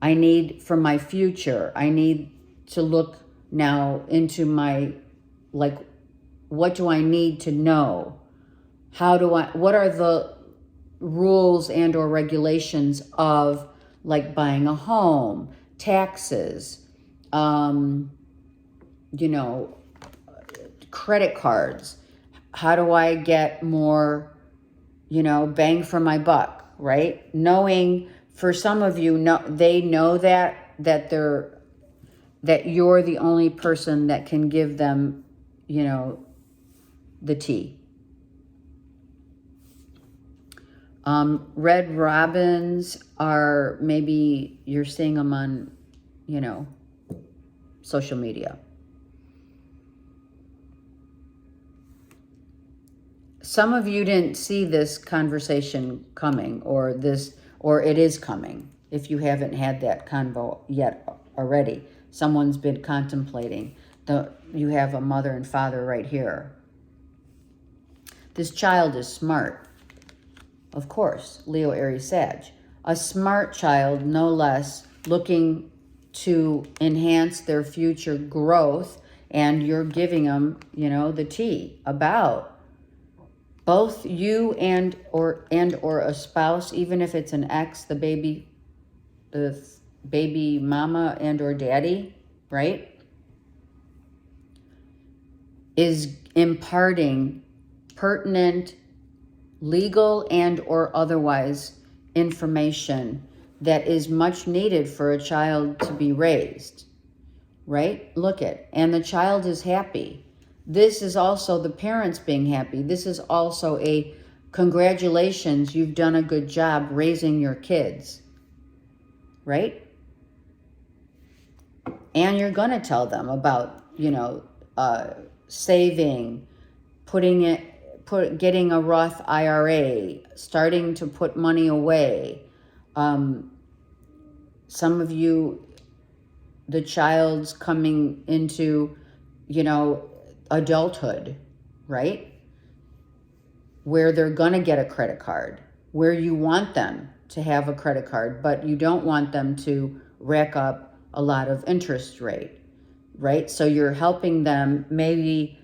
I need, for my future, I need to look now into my, like, what do I need to know? What are the rules and or regulations of, like, buying a home, taxes, you know, credit cards? How do I get more, you know, bang for my buck, right? Knowing, for some of you, they know that you're the only person that can give them, you know, the tea. Red robins are, maybe you're seeing them on, you know, social media. Some of you didn't see this conversation coming, or it is coming. If you haven't had that convo yet already, someone's been contemplating You have a mother and father right here. This child is smart. Of course, Leo, Aries, Sag. A smart child, no less, looking to enhance their future growth, and you're giving them, you know, the tea about both you and or a spouse, even if it's an ex, the baby mama and or daddy, right? Is imparting pertinent legal and or otherwise information that is much needed for a child to be raised, right? Look at, and the child is happy. This is also the parents being happy. This is also a congratulations, you've done a good job raising your kids, right? And you're going to tell them about, you know, saving, getting a Roth IRA, starting to put money away. Some of you, the child's coming into, you know, adulthood, right? Where they're going to get a credit card, where you want them to have a credit card, but you don't want them to rack up a lot of interest rate, right? So you're helping them. Maybe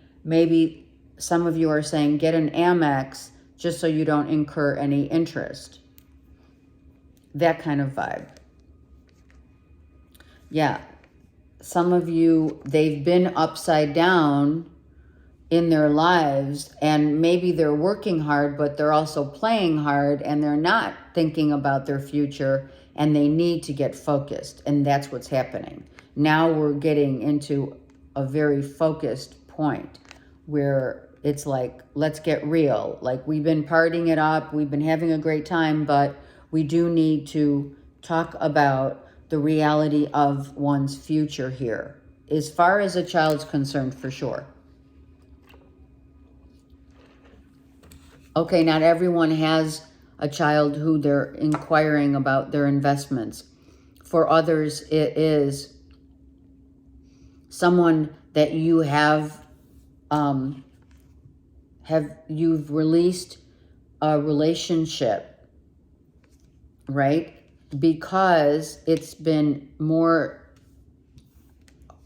some of you are saying, get an Amex just so you don't incur any interest. That kind of vibe. Yeah. Some of you, they've been upside down in their lives, and maybe they're working hard, but they're also playing hard, and they're not thinking about their future, and they need to get focused. And that's what's happening. Now we're getting into a very focused point where it's like, let's get real. Like, we've been partying it up, we've been having a great time, but we do need to talk about the reality of one's future here, as far as a child's concerned, for sure. Okay, not everyone has a child who they're inquiring about their investments. For others, it is someone that you you've released a relationship, right? Because it's been more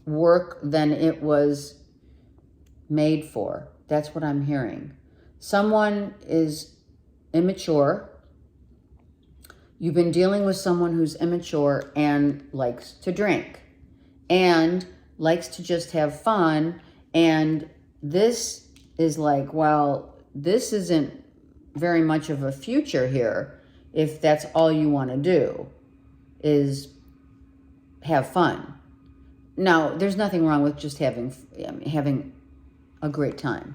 work than it was made for. That's what I'm hearing. Someone is immature. You've been dealing with someone who's immature and likes to drink and likes to just have fun. And this is like, well, this isn't very much of a future here if that's all you want to do is have fun. Now, there's nothing wrong with just having a great time.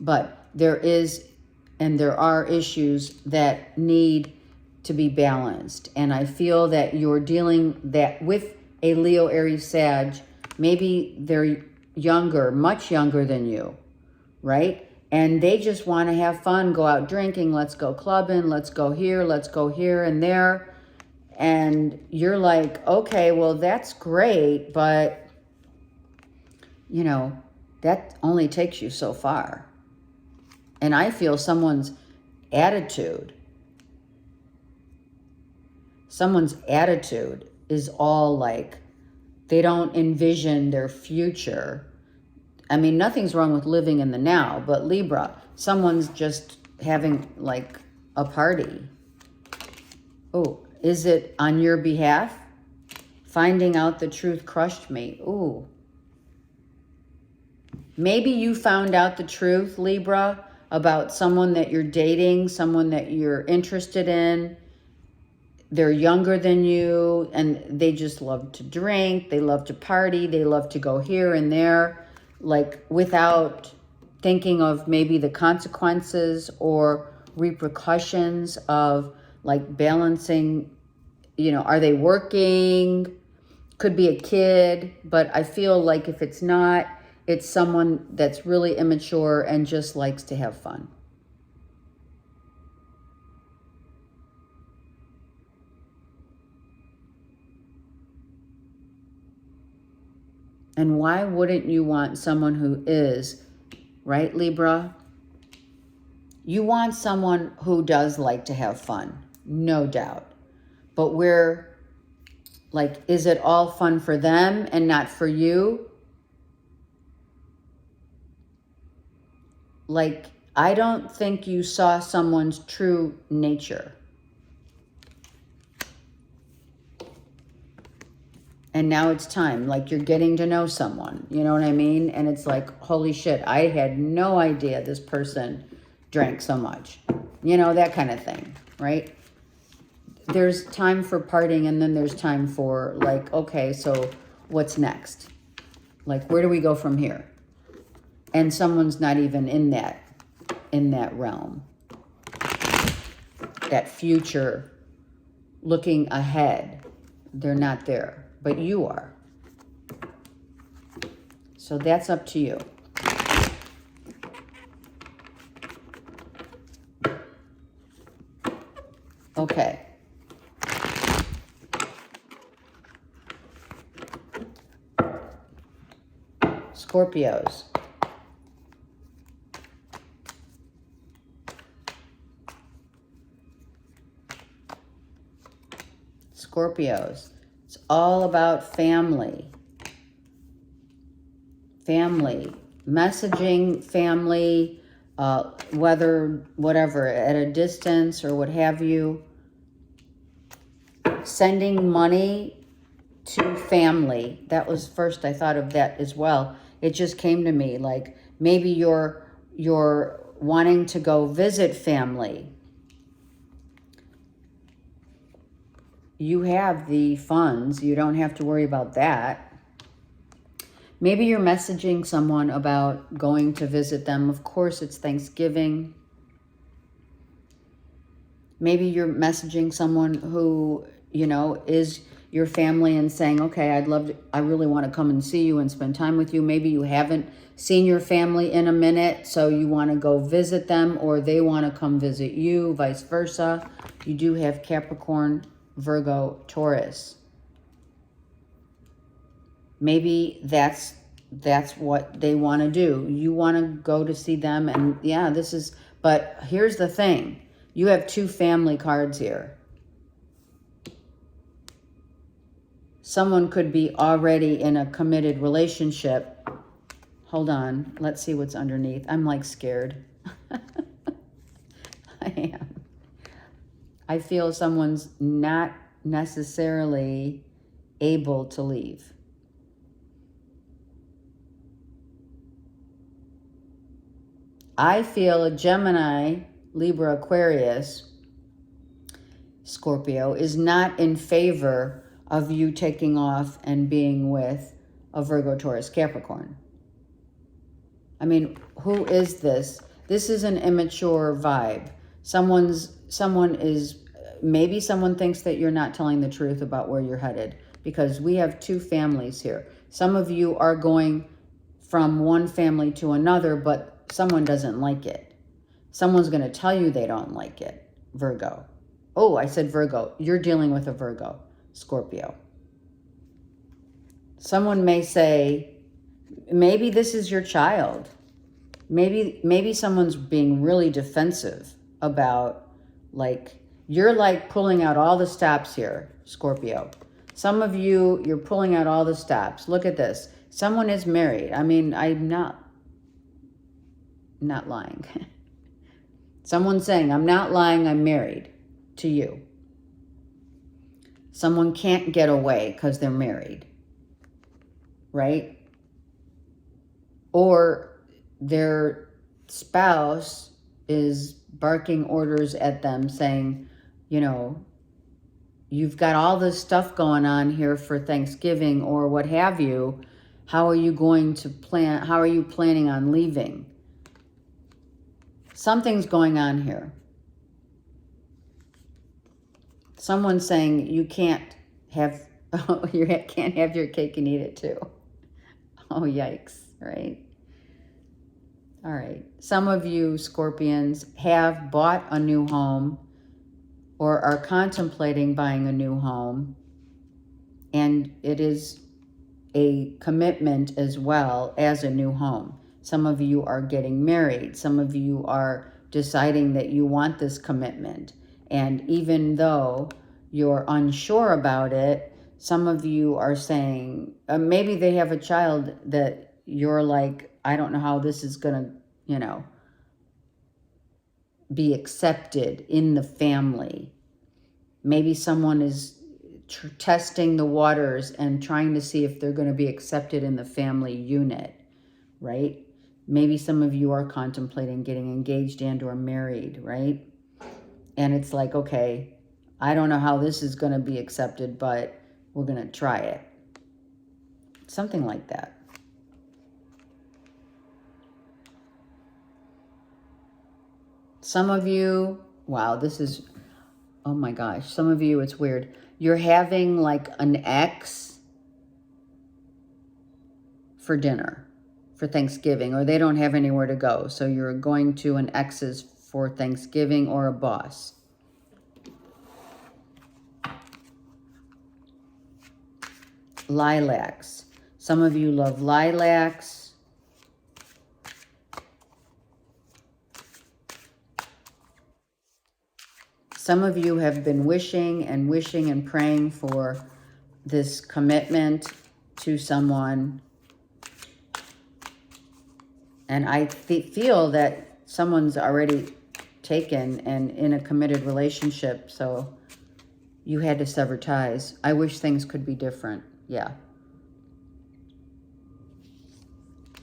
But there are issues that need to be balanced. And I feel that you're dealing that with a Leo, Aries, Sag. Maybe they're younger, much younger than you, right? And they just want to have fun, go out drinking, let's go clubbing, let's go here and there. And you're like, okay, well, that's great, but, you know, that only takes you so far. And I feel someone's attitude is all like, they don't envision their future. I mean, nothing's wrong with living in the now, but Libra, someone's just having like a party. Oh, is it on your behalf? Finding out the truth crushed me. Ooh. Maybe you found out the truth, Libra, about someone that you're dating, someone that you're interested in. They're younger than you, and they just love to drink. They love to party. They love to go here and there, like without thinking of maybe the consequences or repercussions of like balancing, you know, are they working? Could be a kid, but I feel like if it's not, it's someone that's really immature and just likes to have fun. And why wouldn't you want someone who is, right, Libra? You want someone who does like to have fun, no doubt. But we're like, is it all fun for them and not for you? Like, I don't think you saw someone's true nature. And now it's time, like you're getting to know someone, you know what I mean? And it's like, holy shit, I had no idea this person drank so much. You know, that kind of thing, right? There's time for partying, and then there's time for like, okay, so what's next? Like, where do we go from here? And someone's not even in that realm. That future, looking ahead, they're not there. But you are. So that's up to you. Okay. Scorpios. Scorpios. It's all about family. Family. Messaging family, whatever, at a distance or what have you. Sending money to family. That was first, I thought of that as well. It just came to me, like maybe you're wanting to go visit family. You have the funds. You don't have to worry about that. Maybe you're messaging someone about going to visit them. Of course, it's Thanksgiving. Maybe you're messaging someone who, you know, is your family and saying, okay, I really want to come and see you and spend time with you. Maybe you haven't seen your family in a minute, so you want to go visit them, or they want to come visit you, vice versa. You do have Capricorn, Virgo, Taurus. Maybe that's what they want to do. You want to go to see them, and yeah, but here's the thing. You have two family cards here. Someone could be already in a committed relationship. Hold on. Let's see what's underneath. I'm like scared. I am. I feel someone's not necessarily able to leave. I feel a Gemini, Libra, Aquarius, Scorpio is not in favor of you taking off and being with a Virgo, Taurus, Capricorn. I mean, who is this? This is an immature vibe. Maybe someone thinks that you're not telling the truth about where you're headed, because we have two families here. Some of you are going from one family to another, but someone doesn't like it. Someone's going to tell you they don't like it, Virgo. Oh, I said Virgo. You're dealing with a Virgo, Scorpio. Someone may say, maybe this is your child. Maybe someone's being really defensive about, like, you're like pulling out all the stops here, Scorpio. Some of you, you're pulling out all the stops. Look at this. Someone is married. I mean, I'm not lying. Someone's saying, I'm not lying, I'm married to you. Someone can't get away because they're married, right? Or their spouse is barking orders at them saying, you know, you've got all this stuff going on here for Thanksgiving or what have you. How are you planning on leaving? Something's going on here. Someone's saying you can't have your cake and eat it too. Oh, yikes, right? All right. Some of you Scorpions have bought a new home or are contemplating buying a new home, and it is a commitment as well as a new home. Some of you are getting married. Some of you are deciding that you want this commitment. And even though you're unsure about it, some of you are saying, maybe they have a child that you're like, I don't know how this is going to, be accepted in the family. Maybe someone is testing the waters and trying to see if they're going to be accepted in the family unit, right? Maybe some of you are contemplating getting engaged and or married, right? And it's like, okay, I don't know how this is going to be accepted, but we're going to try it. Something like that. Some of you, wow, this is, oh my gosh, some of you, it's weird. You're having like an ex for dinner, for Thanksgiving, or they don't have anywhere to go. So you're going to an ex's for Thanksgiving, or a boss. Lilacs. Some of you love lilacs. Some of you have been wishing and praying for this commitment to someone. And I feel that someone's already taken and in a committed relationship, so you had to sever ties. I wish things could be different. Yeah.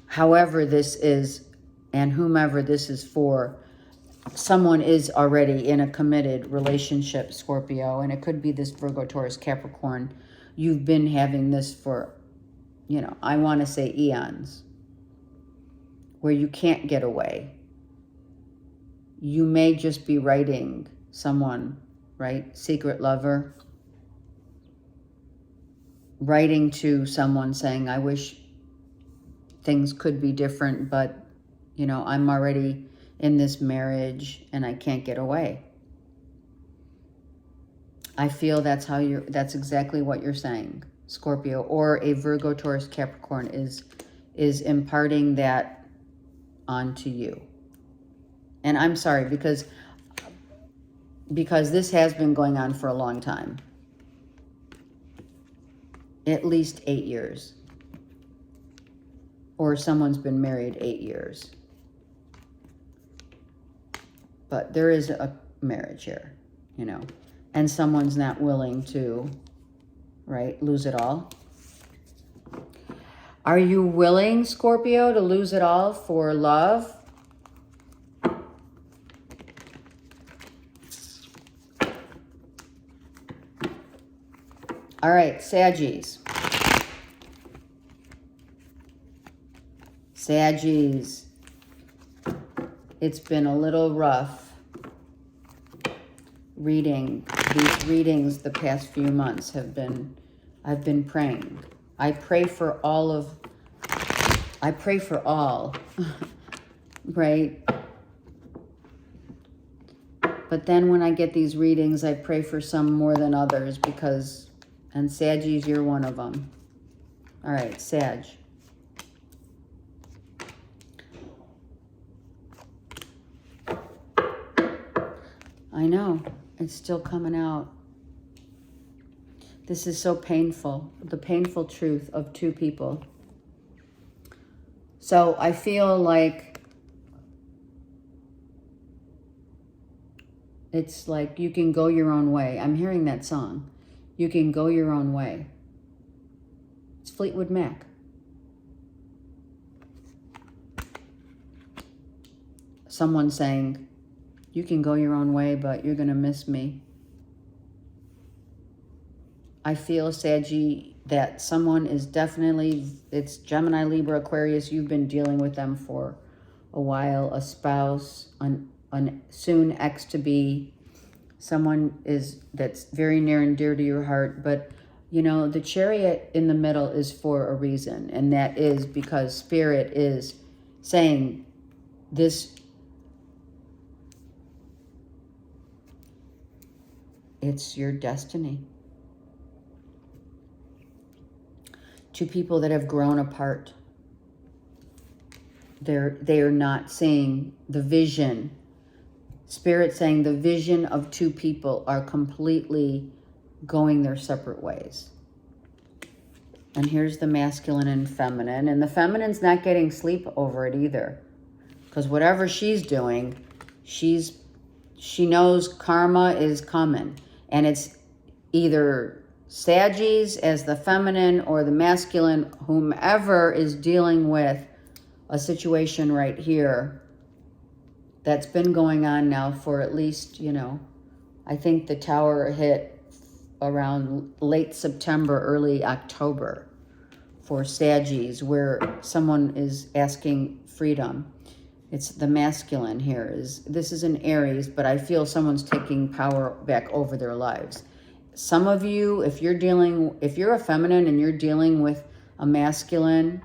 However this is, and whomever this is for, someone is already in a committed relationship, Scorpio, and it could be this Virgo, Taurus, Capricorn. You've been having this for, I want to say eons, where you can't get away. You may just be writing someone, right? Secret lover. Writing to someone saying, I wish things could be different, but, I'm already in this marriage and I can't get away. I feel that's exactly what you're saying, Scorpio, or a Virgo, Taurus, Capricorn is imparting that onto you. And I'm sorry, because this has been going on for a long time. At least 8 years. Or someone's been married 8 years. But there is a marriage here, and someone's not willing to, right, lose it all. Are you willing, Scorpio, to lose it all for love? All right, Saggies. Saggies. It's been a little rough reading. These readings the past few months I've been praying. I pray for all, right? But then when I get these readings, I pray for some more than others and Saggies, you're one of them. All right, Sag. I know, it's still coming out. This is so painful, the painful truth of two people. So I feel like it's like you can go your own way. I'm hearing that song. You can go your own way. It's Fleetwood Mac. Someone saying, you can go your own way, but you're going to miss me. I feel, Saggy, that someone is definitely, it's Gemini, Libra, Aquarius. You've been dealing with them for a while. A spouse, an soon ex-to-be. Someone that's very near and dear to your heart. But, the Chariot in the middle is for a reason. And that is because Spirit is saying this. It's your destiny. Two people that have grown apart. They are not seeing the vision. Spirit saying the vision of two people are completely going their separate ways. And here's the masculine and feminine. And the feminine's not getting sleep over it either. Because whatever she's doing, she knows karma is coming. And it's either Saggies as the feminine or the masculine, whomever is dealing with a situation right here that's been going on now for at least, I think the tower hit around late September, early October for Saggies, where someone is asking freedom. It's the masculine here. This is an Aries, but I feel someone's taking power back over their lives. Some of you, if you're a feminine and you're dealing with a masculine,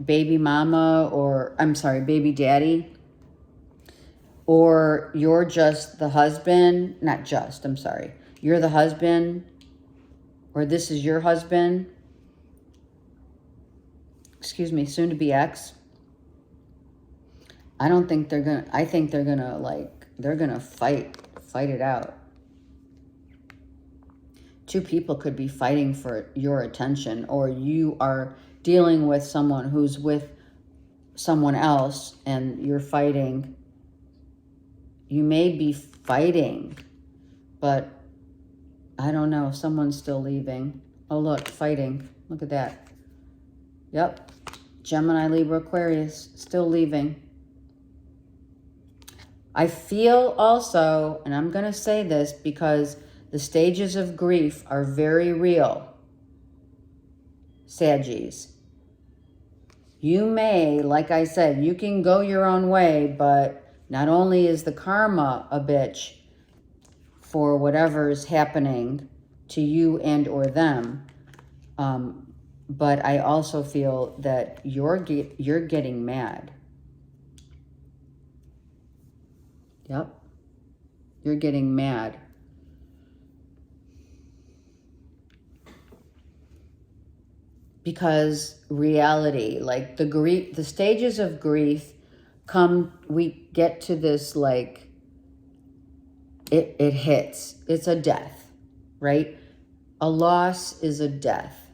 baby mama, or baby daddy, or you're just the husband, you're the husband, or this is your husband, soon to be ex. I think they're gonna fight it out. Two people could be fighting for your attention, or you are dealing with someone who's with someone else and you're fighting. You may be fighting, but I don't know. Someone's still leaving. Oh, look, fighting. Look at that. Yep. Gemini, Libra, Aquarius, still leaving. I feel also, and I'm going to say this because the stages of grief are very real, Saggies. You may, like I said, you can go your own way, but not only is the karma a bitch for whatever's happening to you and or them, but I also feel that you're getting mad. Yep. You're getting mad. Because reality, like the stages of grief we get to this, like, it hits. It's a death, right? A loss is a death.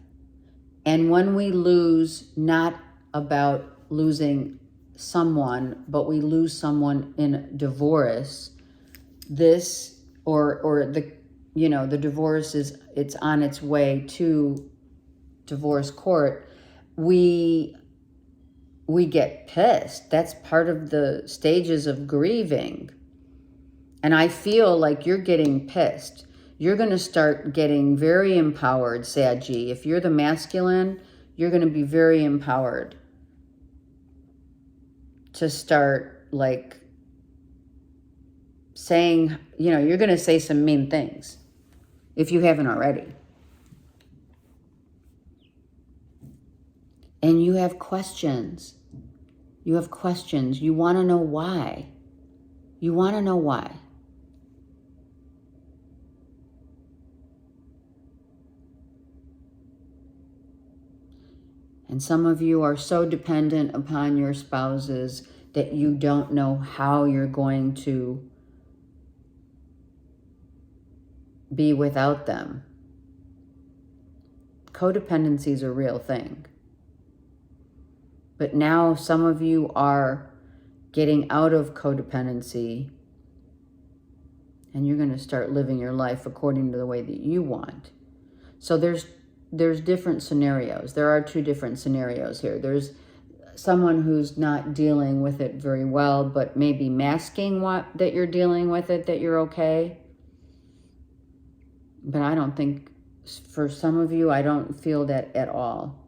And when we lose, not about losing someone, but we lose someone in divorce, this, or the divorce it's on its way to divorce court, we get pissed. That's part of the stages of grieving. And I feel like you're getting pissed. You're going to start getting very empowered, Saggy. If you're the masculine, you're going to be very empowered to start, like, saying, you're going to say some mean things if you haven't already. And you have questions. You have questions. You want to know why. You want to know why. And some of you are so dependent upon your spouses that you don't know how you're going to be without them. Codependency is a real thing. But now some of you are getting out of codependency and you're going to start living your life according to the way that you want. So there's different scenarios. There are two different scenarios here. There's someone who's not dealing with it very well, but maybe masking that you're dealing with it, that you're okay. But I don't think, for some of you, I don't feel that at all.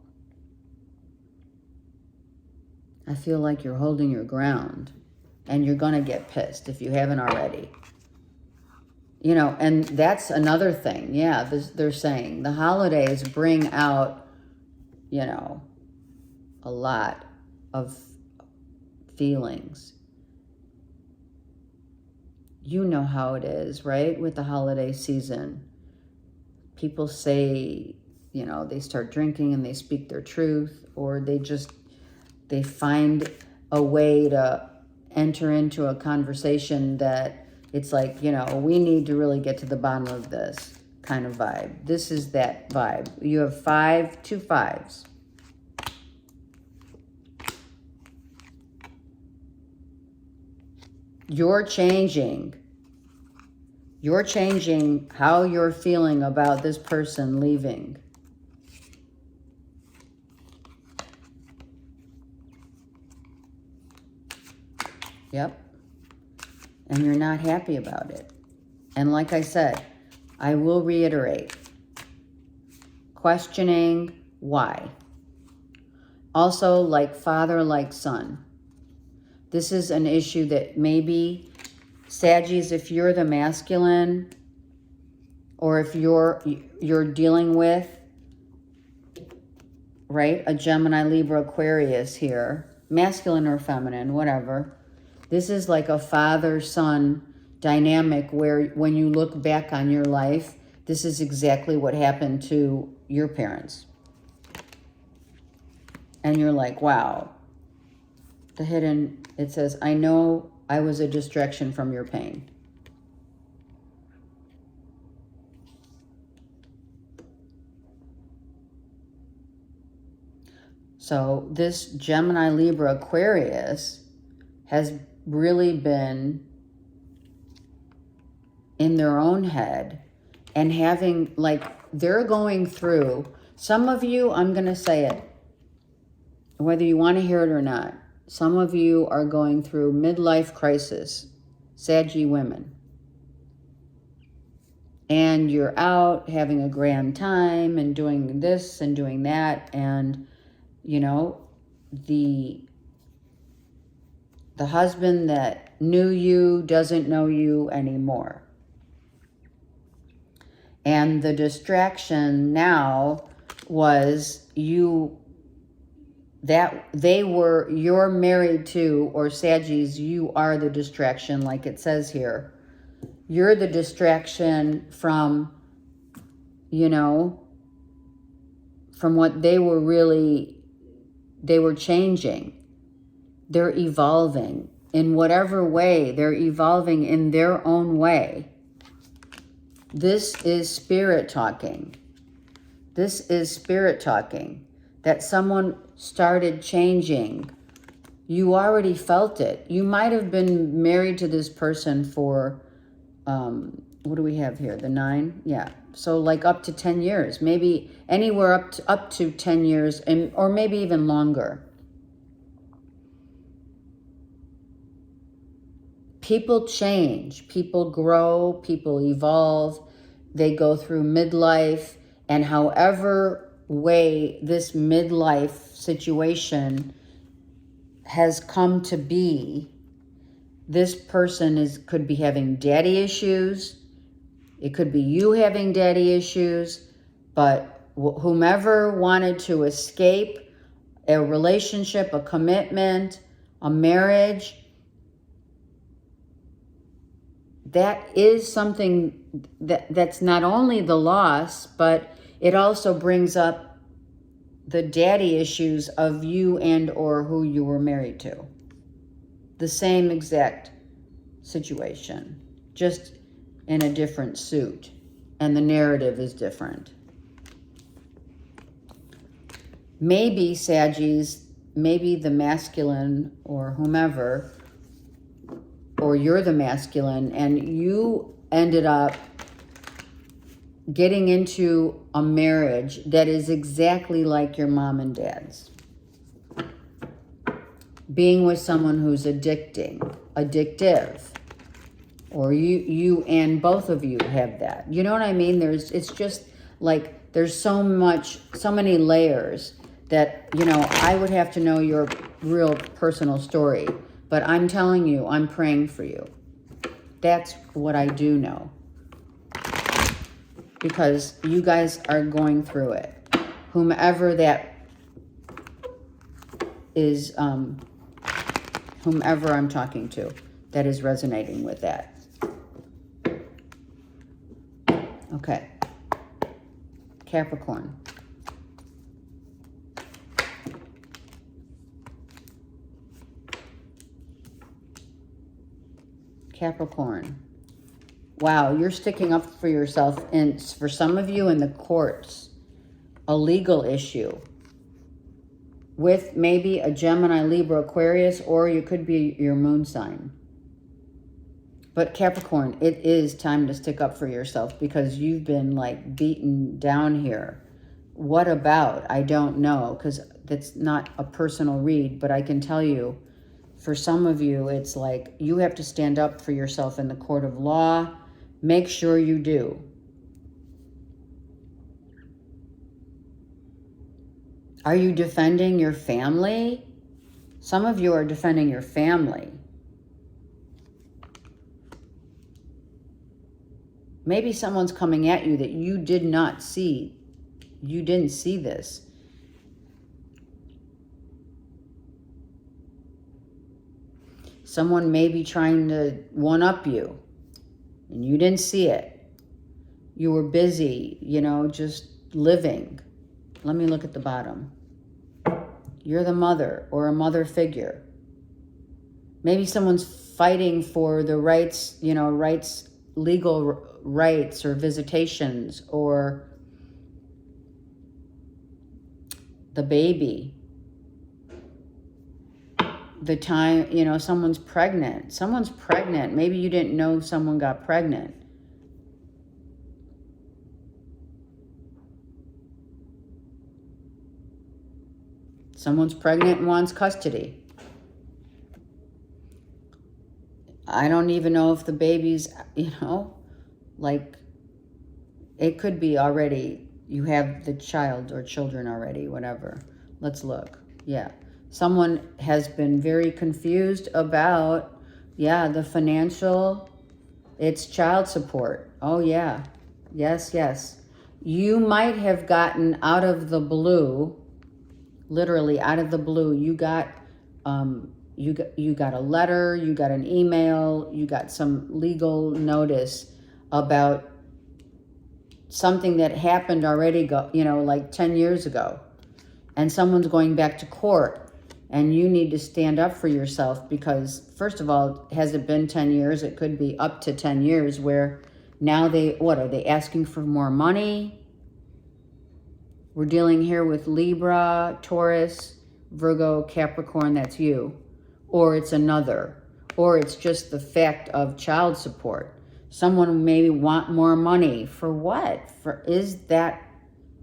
I feel like you're holding your ground and you're going to get pissed if you haven't already. And that's another thing. Yeah, they're saying the holidays bring out, a lot of feelings. You know how it is, right? With the holiday season. People say you know, they start drinking and they speak their truth, or they find a way to enter into a conversation that it's like, you know, we need to really get to the bottom of this kind of vibe. This is that vibe. You have two fives. You're changing. You're changing how you're feeling about this person leaving. Yep. And you're not happy about it. And like I said, I will reiterate, questioning why. Also, like father, like son. This is an issue that maybe, Saggies, if you're the masculine, or if you're dealing with, right, a Gemini, Libra, Aquarius here, masculine or feminine, whatever. This is like a father-son dynamic where when you look back on your life, this is exactly what happened to your parents. And you're like, wow. The hidden, it says, I know I was a distraction from your pain. So this Gemini, Libra, Aquarius has really been in their own head and having, like, they're going through, some of you, I'm going to say it, whether you want to hear it or not, some of you are going through midlife crisis, Saggy women. And you're out having a grand time and doing this and doing that. And, you know, the husband that knew you doesn't know you anymore. And the distraction now was you're married to, or Saggies, you are the distraction, like it says here. You're the distraction from, you know, from what they were changing. They're evolving in whatever way. They're evolving in their own way. This is spirit talking. This is spirit talking. That someone started changing. You already felt it. You might have been married to this person for, what do we have here? The 9? Yeah. So like up to 10 years. Maybe anywhere up to 10 years, or maybe even longer. People change. People grow. People evolve. They go through midlife. And however way this midlife situation has come to be, this person could be having daddy issues. It could be you having daddy issues, but whomever wanted to escape a relationship, a commitment, a marriage, that is something that's not only the loss, but it also brings up the daddy issues of you and or who you were married to. The same exact situation, just in a different suit. And the narrative is different. Maybe, Saggies, maybe the masculine or whomever, or you're the masculine, and you ended up getting into a marriage that is exactly like your mom and dad's. Being with someone who's addictive. Or you and both of you have that. You know what I mean? It's just like there's so many layers that, you know, I would have to know your real personal story. But I'm telling you, I'm praying for you. That's what I do know. Because you guys are going through it. Whomever that is, whomever I'm talking to, that is resonating with that. Okay. Capricorn. Capricorn. Wow, you're sticking up for yourself, and for some of you in the courts, a legal issue with maybe a Gemini, Libra, Aquarius, or you could be your moon sign. But Capricorn, it is time to stick up for yourself because you've been like beaten down here. What about? I don't know, because that's not a personal read, but I can tell you, for some of you, it's like you have to stand up for yourself in the court of law. Make sure you do. Are you defending your family? Some of you are defending your family. Maybe someone's coming at you that you did not see. You didn't see this. Someone may be trying to one-up you, and you didn't see it. You were busy, you know, just living. Let me look at the bottom. You're the mother or a mother figure. Maybe someone's fighting for the rights, you know, legal rights or visitations or the baby. The time, you know, someone's pregnant. Someone's pregnant. Maybe you didn't know someone got pregnant. Someone's pregnant and wants custody. I don't even know if the baby's, you know, like, it could be already, you have the child or children already, whatever. Let's look. Yeah. Someone has been very confused about, yeah, the financial, it's child support. Oh, yeah. Yes, yes. You might have gotten out of the blue, literally out of the blue, you got a letter, you got an email, you got some legal notice about something that happened already, you know, like 10 years ago. And someone's going back to court. And you need to stand up for yourself because, first of all, has it been 10 years? It could be up to 10 years where now what are they asking for more money? We're dealing here with Libra, Taurus, Virgo, Capricorn, that's you. Or it's another. Or it's just the fact of child support. Someone may want more money. For what? Is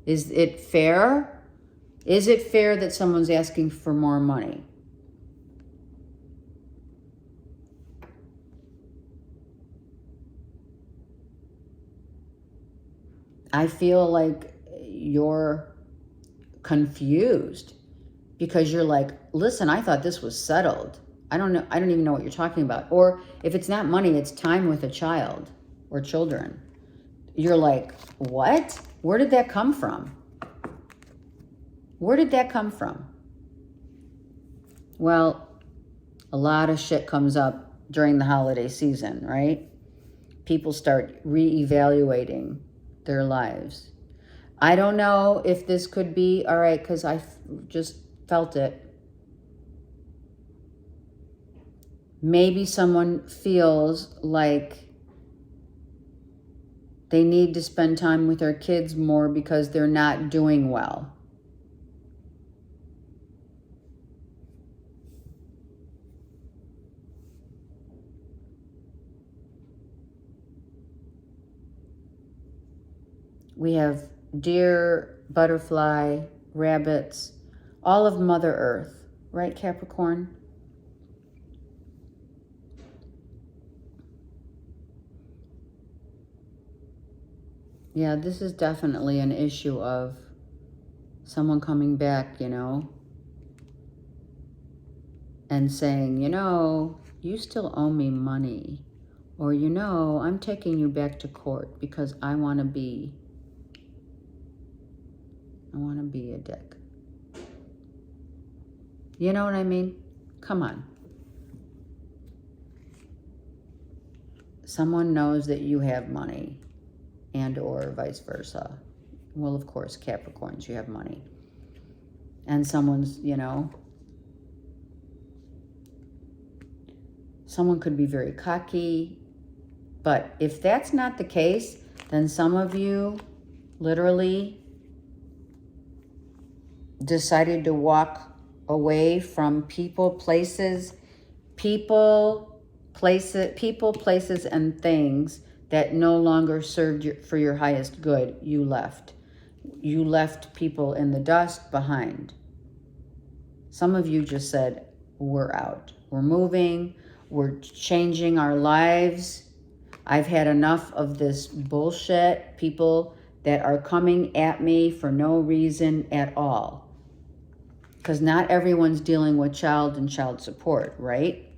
it fair? Is it fair that someone's asking for more money? I feel like you're confused because you're like, listen, I thought this was settled. I don't know. I don't even know what you're talking about. Or if it's not money, it's time with a child or children. You're like, what? Where did that come from? Where did that come from? Well, a lot of shit comes up during the holiday season, right? People start reevaluating their lives. I don't know if this could be, all right, because I just felt it. Maybe someone feels like they need to spend time with their kids more because they're not doing well. We have deer, butterfly, rabbits, all of Mother Earth, right, Capricorn? Yeah, this is definitely an issue of someone coming back, you know, and saying, you know, you still owe me money. Or, you know, I'm taking you back to court because I want to be a dick. You know what I mean? Come on. Someone knows that you have money and or vice versa. Well, of course, Capricorns, you have money. And someone's, you know, Someone could be very cocky. But if that's not the case, then some of you literally decided to walk away from people, places, and things that no longer served you for your highest good. You left. You left people in the dust behind. Some of you just said, we're out. We're moving. We're changing our lives. I've had enough of this bullshit. People that are coming at me for no reason at all. Because not everyone's dealing with child and child support, right?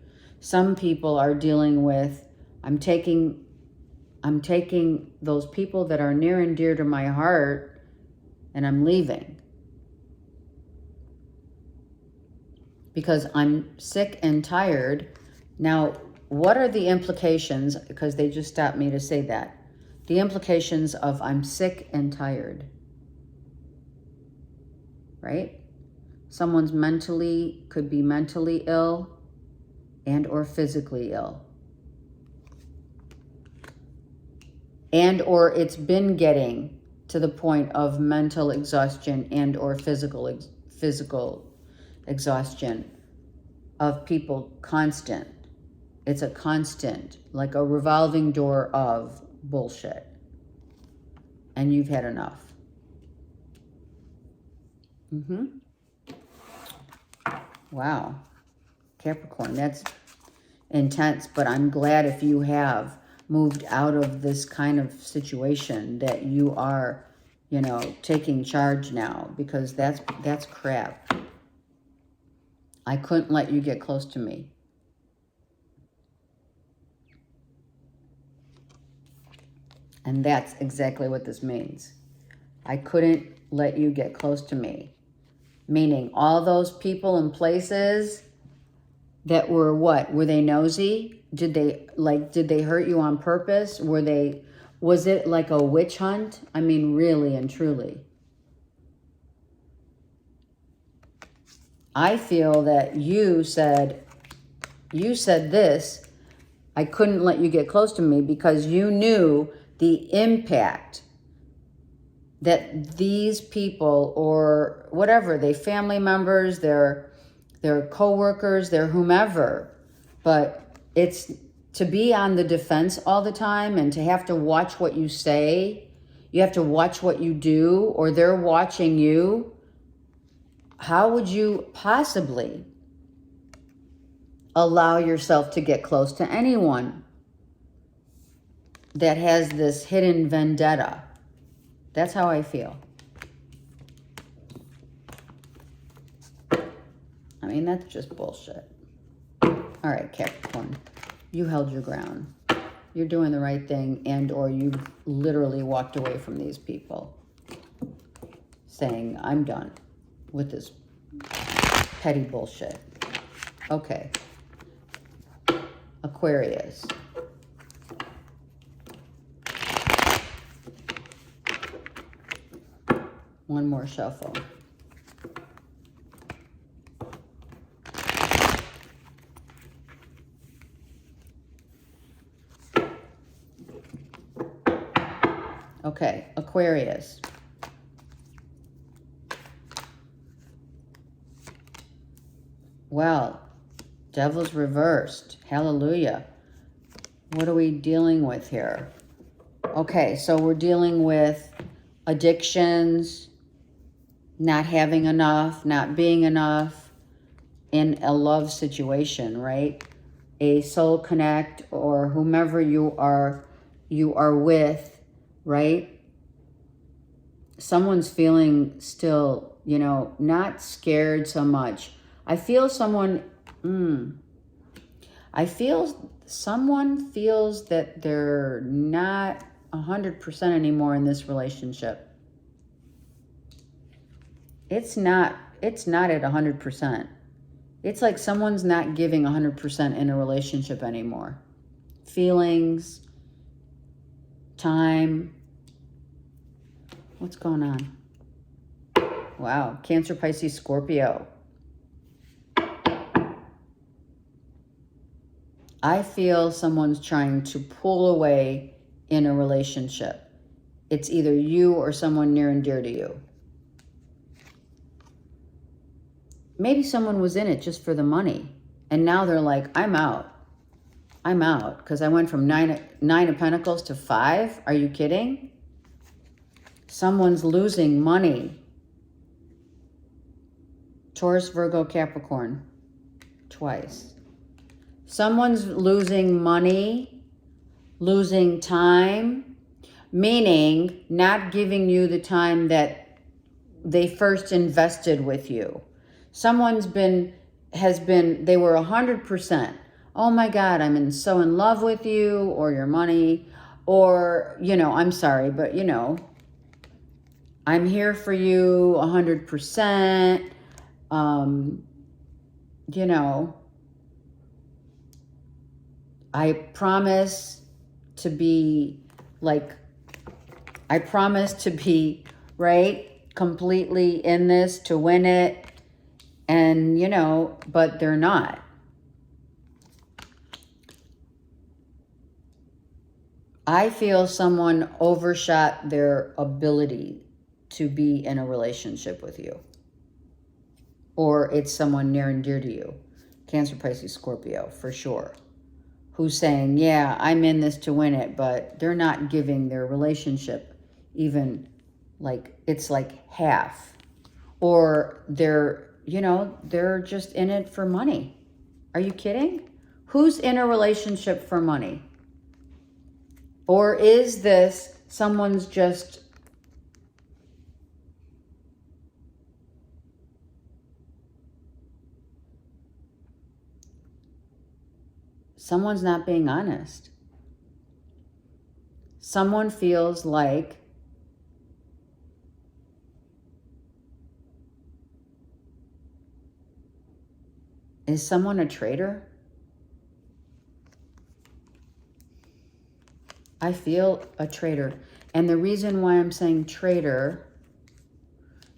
Some people are dealing with, I'm taking those people that are near and dear to my heart and I'm leaving. Because I'm sick and tired. Now, what are the implications? Because they just stopped me to say that. The implications of I'm sick and tired. Right? Someone's could be mentally ill and or physically ill. And or it's been getting to the point of mental exhaustion and or physical exhaustion of people constant. It's a constant, like a revolving door of bullshit. And you've had enough. Wow. Capricorn, that's intense, but I'm glad if you have moved out of this kind of situation that you are, taking charge now, because that's crap. I couldn't let you get close to me. And that's exactly what this means. I couldn't let you get close to me. Meaning all those people and places that were what? Were they nosy? Did they hurt you on purpose? Was it like a witch hunt? I mean, really and truly. I feel that you said this, I couldn't let you get close to me because you knew the impact that these people or whatever, they family members, their co-workers, their whomever, but it's to be on the defense all the time and to have to watch what you say, you have to watch what you do, or they're watching you. How would you possibly allow yourself to get close to anyone that has this hidden vendetta? That's how I feel. I mean, that's just bullshit. All right, Capricorn, you held your ground. You're doing the right thing, and or you literally walked away from these people saying, I'm done with this petty bullshit. Okay. Aquarius. One more shuffle. Okay, Aquarius. Well, Devil's reversed. Hallelujah. What are we dealing with here? Okay, so we're dealing with addictions, not having enough, not being enough in a love situation, right? A soul connect or whomever you are with, right? Someone's feeling still, not scared so much. I feel someone feels that they're not 100% anymore in this relationship. It's not at 100%. It's like someone's not giving 100% in a relationship anymore. Feelings, time. What's going on? Wow, Cancer, Pisces, Scorpio. I feel someone's trying to pull away in a relationship. It's either you or someone near and dear to you. Maybe someone was in it just for the money. And now they're like, I'm out. I'm out. Because I went from nine of Pentacles to 5. Are you kidding? Someone's losing money. Taurus, Virgo, Capricorn. Twice. Someone's losing money, losing time, meaning not giving you the time that they first invested with you. Someone's they were 100%. Oh my God, so in love with you, or your money, or, I'm sorry, but I'm here for you 100%. I promise to be right, completely in this to win it. And, but they're not. I feel someone overshot their ability to be in a relationship with you. Or it's someone near and dear to you. Cancer, Pisces, Scorpio, for sure. Who's saying, yeah, I'm in this to win it, but they're not giving their relationship even it's like half. Or they're just in it for money. Are you kidding? Who's in a relationship for money? Or is this someone's someone's not being honest. Someone feels like is someone a traitor? I feel a traitor. And the reason why I'm saying traitor,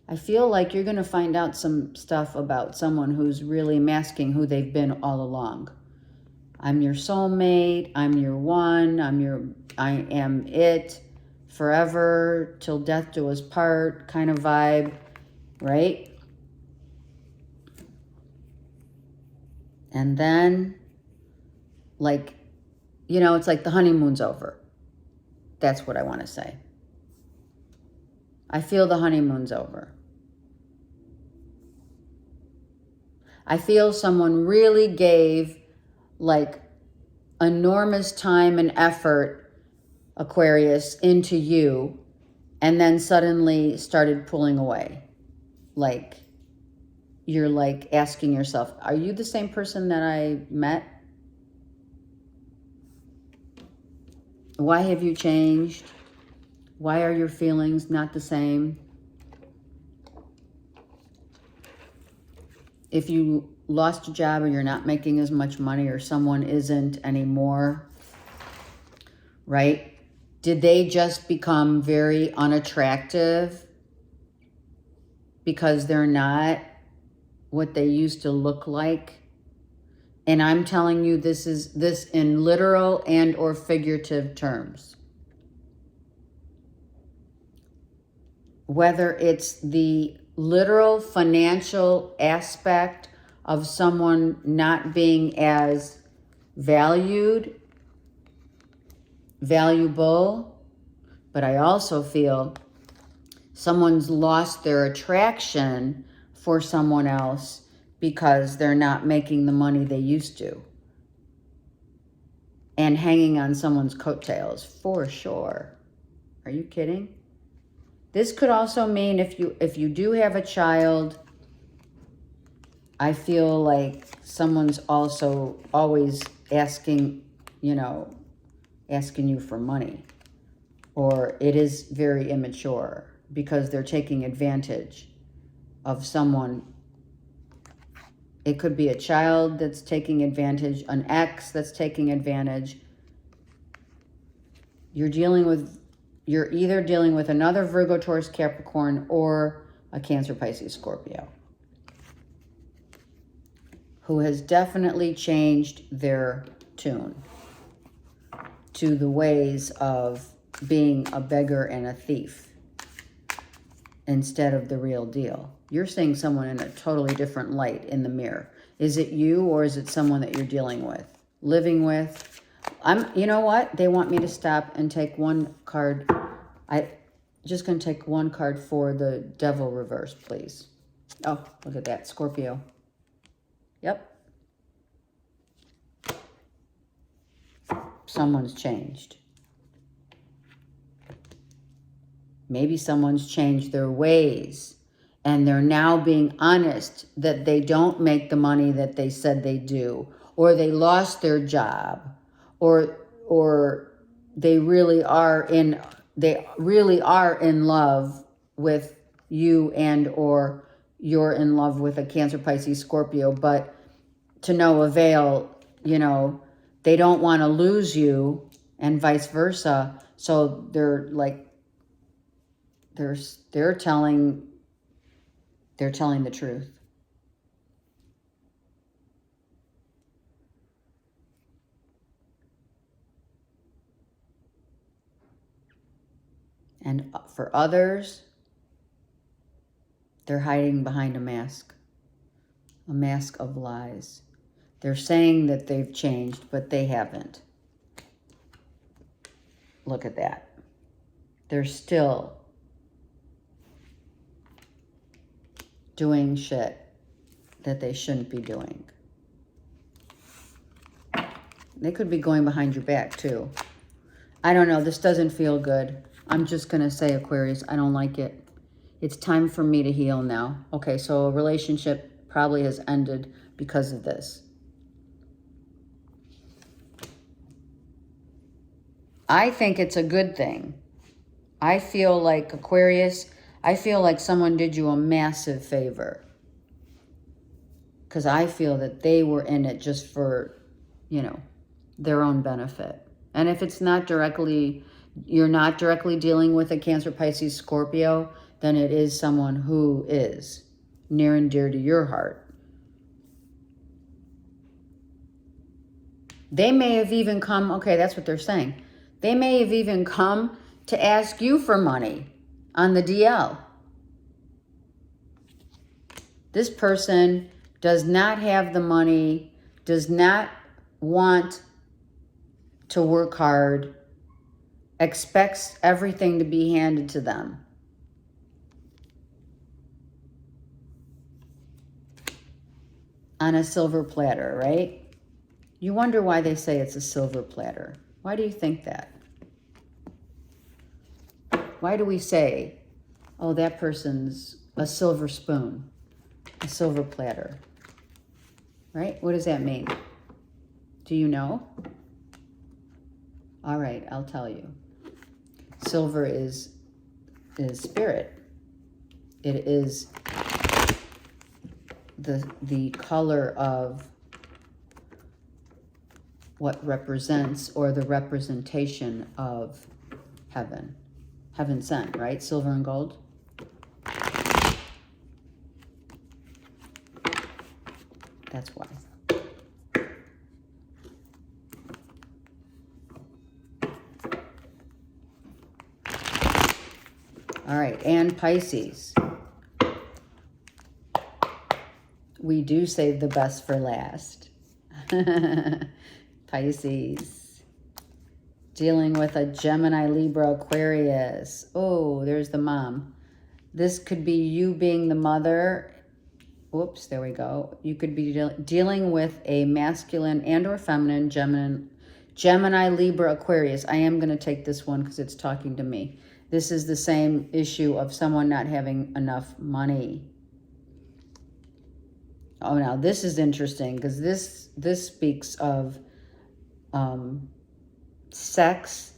I feel like you're going to find out some stuff about someone who's really masking who they've been all along. I'm your soulmate. I'm your one. I am it forever till death do us part kind of vibe, right? And then it's like the honeymoon's over. That's what I want to say. I feel the honeymoon's over. I feel someone really gave enormous time and effort, Aquarius, into you, and then suddenly started pulling away. You're asking yourself, are you the same person that I met? Why have you changed? Why are your feelings not the same? If you lost a job or you're not making as much money or someone isn't anymore, right? Did they just become very unattractive because they're not what they used to look like? And I'm telling you, this in literal and or figurative terms. Whether it's the literal financial aspect of someone not being as valuable, but I also feel someone's lost their attraction for someone else because they're not making the money they used to. And hanging on someone's coattails, for sure. Are you kidding? This could also mean if you do have a child, I feel like someone's also always asking you for money. Or it is very immature because they're taking advantage of someone. It could be a child that's taking advantage, an ex that's taking advantage. You're either dealing with another Virgo, Taurus, Capricorn, or a Cancer, Pisces, Scorpio, who has definitely changed their tune to the ways of being a beggar and a thief instead of the real deal. You're seeing someone in a totally different light in the mirror. Is it you, or is it someone that you're dealing with, living with? You know what? They want me to stop and take one card. I'm just going to take one card for the devil reverse, please. Oh, look at that. Scorpio. Yep. Someone's changed. Maybe someone's changed their ways, and they're now being honest that they don't make the money that they said they do, or they lost their job, or they really are in love with you, and or you're in love with a Cancer, Pisces, Scorpio, but to no avail. You know, they don't want to lose you, and vice versa. So they're like, they're telling the truth. And for others, they're hiding behind a mask of lies. They're saying that they've changed, but they haven't. Look at that. They're still doing shit that they shouldn't be doing. They could be going behind your back too. I don't know. This doesn't feel good. I'm just going to say, Aquarius, I don't like it. It's time for me to heal now. Okay, so a relationship probably has ended because of this. I think it's a good thing. I feel like, Aquarius, I feel like someone did you a massive favor. Because I feel that they were in it just for, you know, their own benefit. And if it's not directly, you're not directly dealing with a Cancer, Pisces, Scorpio, then it is someone who is near and dear to your heart. They may have even come, okay, that's what they're saying. They may have even come to ask you for money on the DL. This person does not have the money, does not want to work hard, expects everything to be handed to them. On a silver platter, right? You wonder why they say it's a silver platter. Why do you think that? Why do we say, oh, that person's a silver spoon, a silver platter, right? What does that mean? Do you know? All right, I'll tell you. Silver is spirit. It is the color of what represents, or the representation of heaven. Heaven sent, right? Silver and gold. That's why. All right, and Pisces. We do save the best for last. Pisces. Dealing with a Gemini, Libra, Aquarius. Oh, there's the mom. This could be you being the mother. Whoops, there we go. You could be dealing with a masculine and or feminine Gemini, Libra, Aquarius. I am going to take this one because it's talking to me. This is the same issue of someone not having enough money. Oh, now this is interesting because this speaks of sex.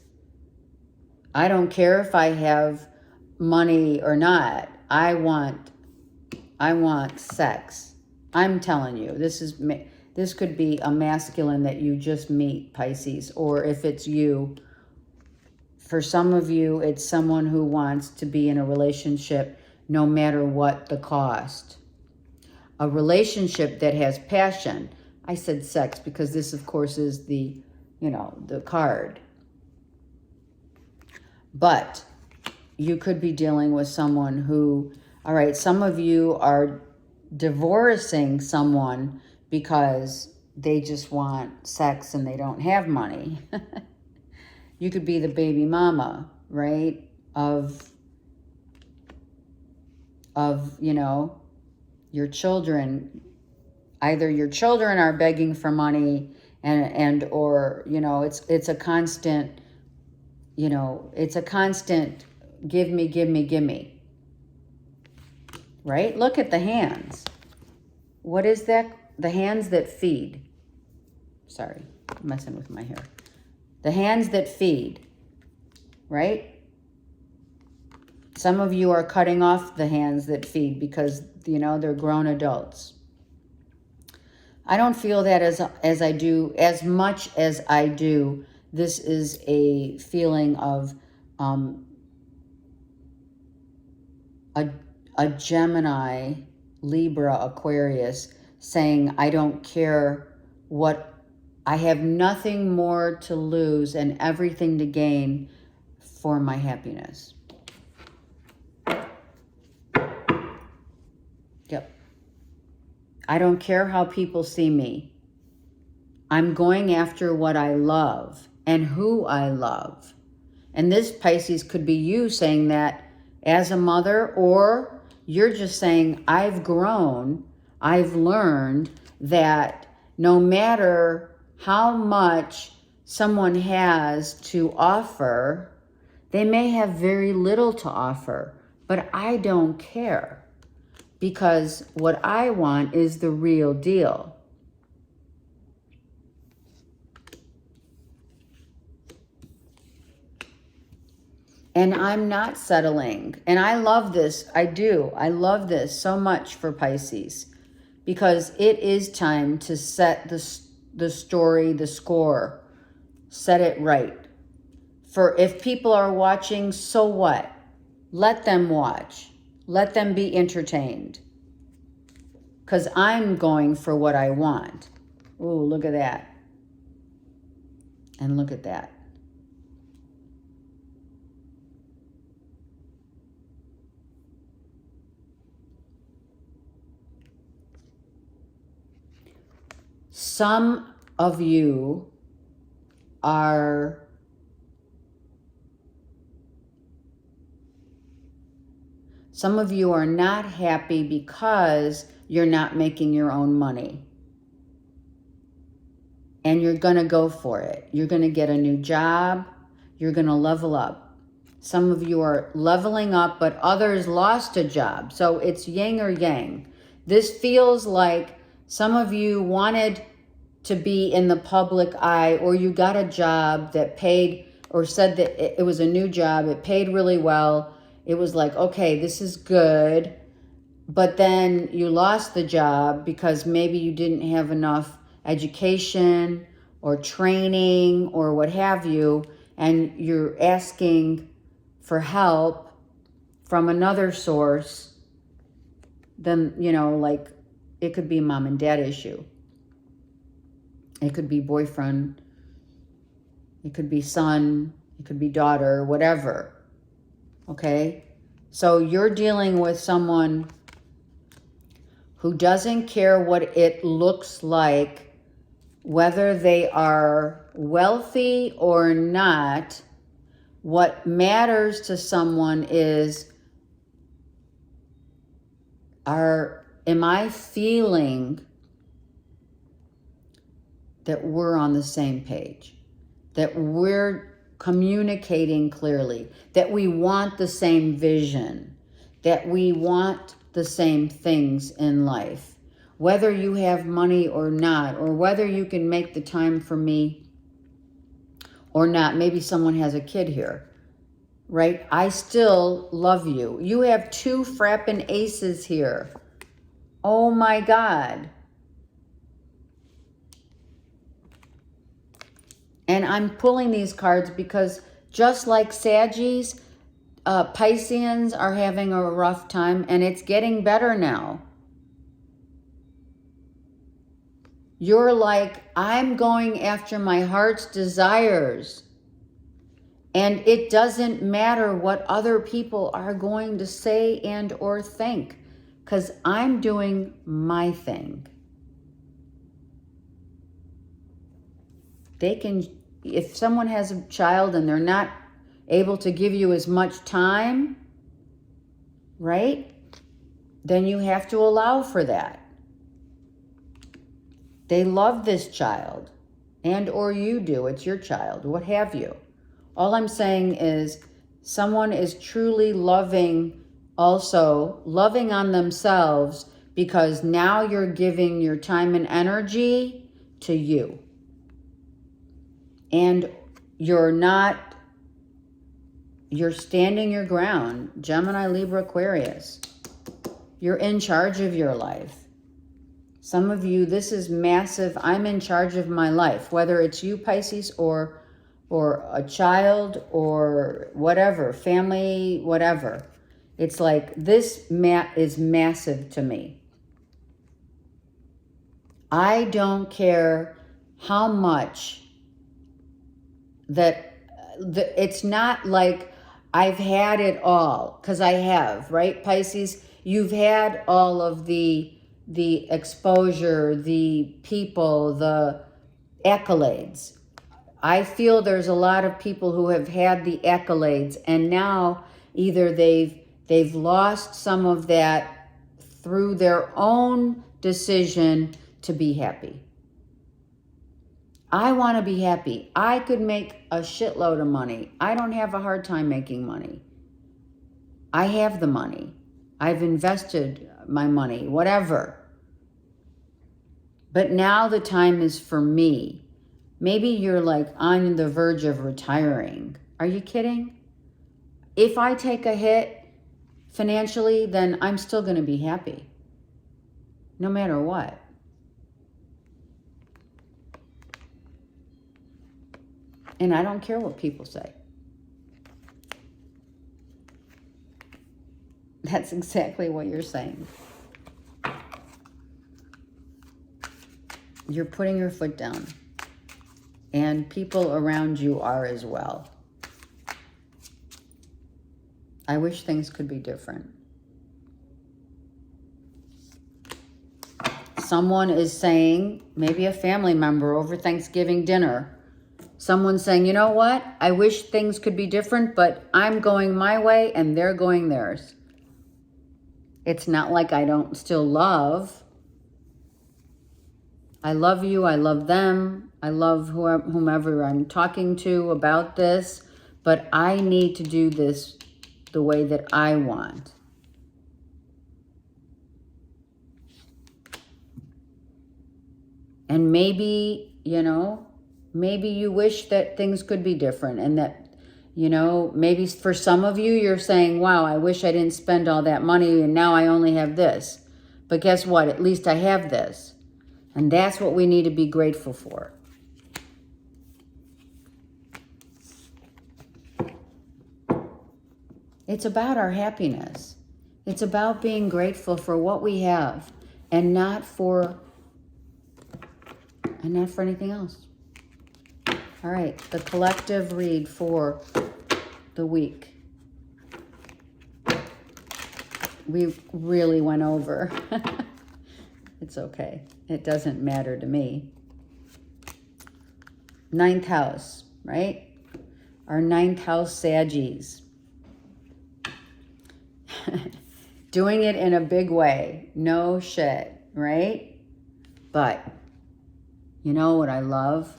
I don't care if I have money or not. I want sex. I'm telling you, this could be a masculine that you just meet, Pisces, or if it's you, for some of you, it's someone who wants to be in a relationship no matter what the cost. A relationship that has passion. I said sex because this, of course, is the, the card. But you could be dealing with someone who, all right, some of you are divorcing someone because they just want sex and they don't have money. You could be the baby mama, right? Of your children. Either your children are begging for money or it's a constant, it's a constant give me, give me, give me. Right? Look at the hands. What is that? The hands that feed. Sorry, I'm messing with my hair. The hands that feed, right? Some of you are cutting off the hands that feed because, they're grown adults. I don't feel that as much as I do. This is a feeling of a Gemini, Libra, Aquarius saying, I don't care what, I have nothing more to lose and everything to gain for my happiness. Yep. I don't care how people see me. I'm going after what I love and who I love. And this, Pisces, could be you saying that as a mother, or you're just saying, I've grown, I've learned that no matter how much someone has to offer, they may have very little to offer, but I don't care because what I want is the real deal. And I'm not settling. And I love this. I do. I love this so much for Pisces because it is time to set the story, the score. Set it right. For if people are watching, so what? Let them watch. Let them be entertained. Because I'm going for what I want. Ooh, look at that. And look at that. Some of you are not happy because you're not making your own money. And you're going to go for it. You're going to get a new job. You're going to level up. Some of you are leveling up, but others lost a job. So it's yin or yang. This feels like some of you wanted to be in the public eye, or you got a job that paid, or said that it was a new job. It paid really well. It was like, okay, this is good. But then you lost the job because maybe you didn't have enough education or training or what have you. And you're asking for help from another source. Then, like it could be a mom and dad issue. It could be boyfriend. It could be son. It could be daughter, whatever. Okay? So you're dealing with someone who doesn't care what it looks like, whether they are wealthy or not. What matters to someone is, am I feeling that we're on the same page, that we're communicating clearly, that we want the same vision, that we want the same things in life, whether you have money or not, or whether you can make the time for me or not. Maybe someone has a kid here, right? I still love you. You have 2 frappin' aces here. Oh my God. And I'm pulling these cards because just like Saggies, Pisceans are having a rough time, and it's getting better now. You're like, I'm going after my heart's desires. And it doesn't matter what other people are going to say and or think, because I'm doing my thing. They can, if someone has a child and they're not able to give you as much time, right? Then you have to allow for that. They love this child, and or you do, it's your child, what have you. All I'm saying is someone is truly loving, also loving on themselves, because now you're giving your time and energy to you. And you're standing your ground. Gemini, Libra, Aquarius. You're in charge of your life. Some of you, this is massive. I'm in charge of my life, whether it's you, Pisces, or a child, or whatever, family, whatever. It's like this is massive to me. I don't care how much that it's not like I've had it all, because I have, right, Pisces? You've had all of the exposure, the people, the accolades. I feel there's a lot of people who have had the accolades, and now either they've lost some of that through their own decision to be happy. I want to be happy. I could make a shitload of money. I don't have a hard time making money. I have the money. I've invested my money, whatever. But now the time is for me. Maybe you're like on the verge of retiring. Are you kidding? If I take a hit financially, then I'm still going to be happy. No matter what. And I don't care what people say. That's exactly what you're saying. You're putting your foot down. And people around you are as well. I wish things could be different. Someone is saying, maybe a family member over Thanksgiving dinner, someone's saying, you know what? I wish things could be different, but I'm going my way and they're going theirs. It's not like I don't still love. I love you. I love them. I love whomever I'm talking to about this, but I need to do this the way that I want. And maybe, maybe you wish that things could be different, and that, maybe for some of you, you're saying, wow, I wish I didn't spend all that money and now I only have this. But guess what? At least I have this. And that's what we need to be grateful for. It's about our happiness. It's about being grateful for what we have and not for anything else. All right, the collective read for the week. We really went over. It's okay. It doesn't matter to me. 9th house, right? Our 9th house Saggies. Doing it in a big way. No shit, right? But you know what I love?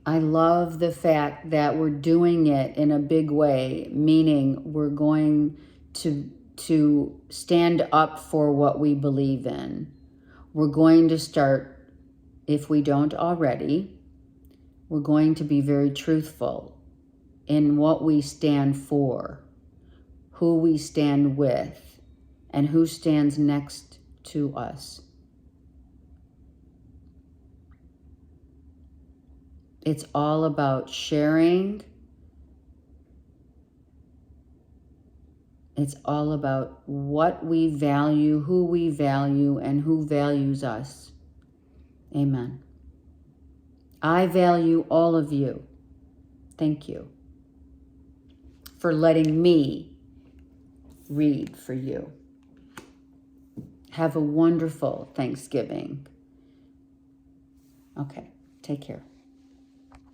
I love the fact that we're doing it in a big way, meaning we're going to stand up for what we believe in. We're going to start, if we don't already, we're going to be very truthful in what we stand for, who we stand with, and who stands next to us. It's all about sharing It's all about what we value, who we value, and who values us. Amen. I value all of you. Thank you for letting me read for you. Have a wonderful Thanksgiving. Okay, take care.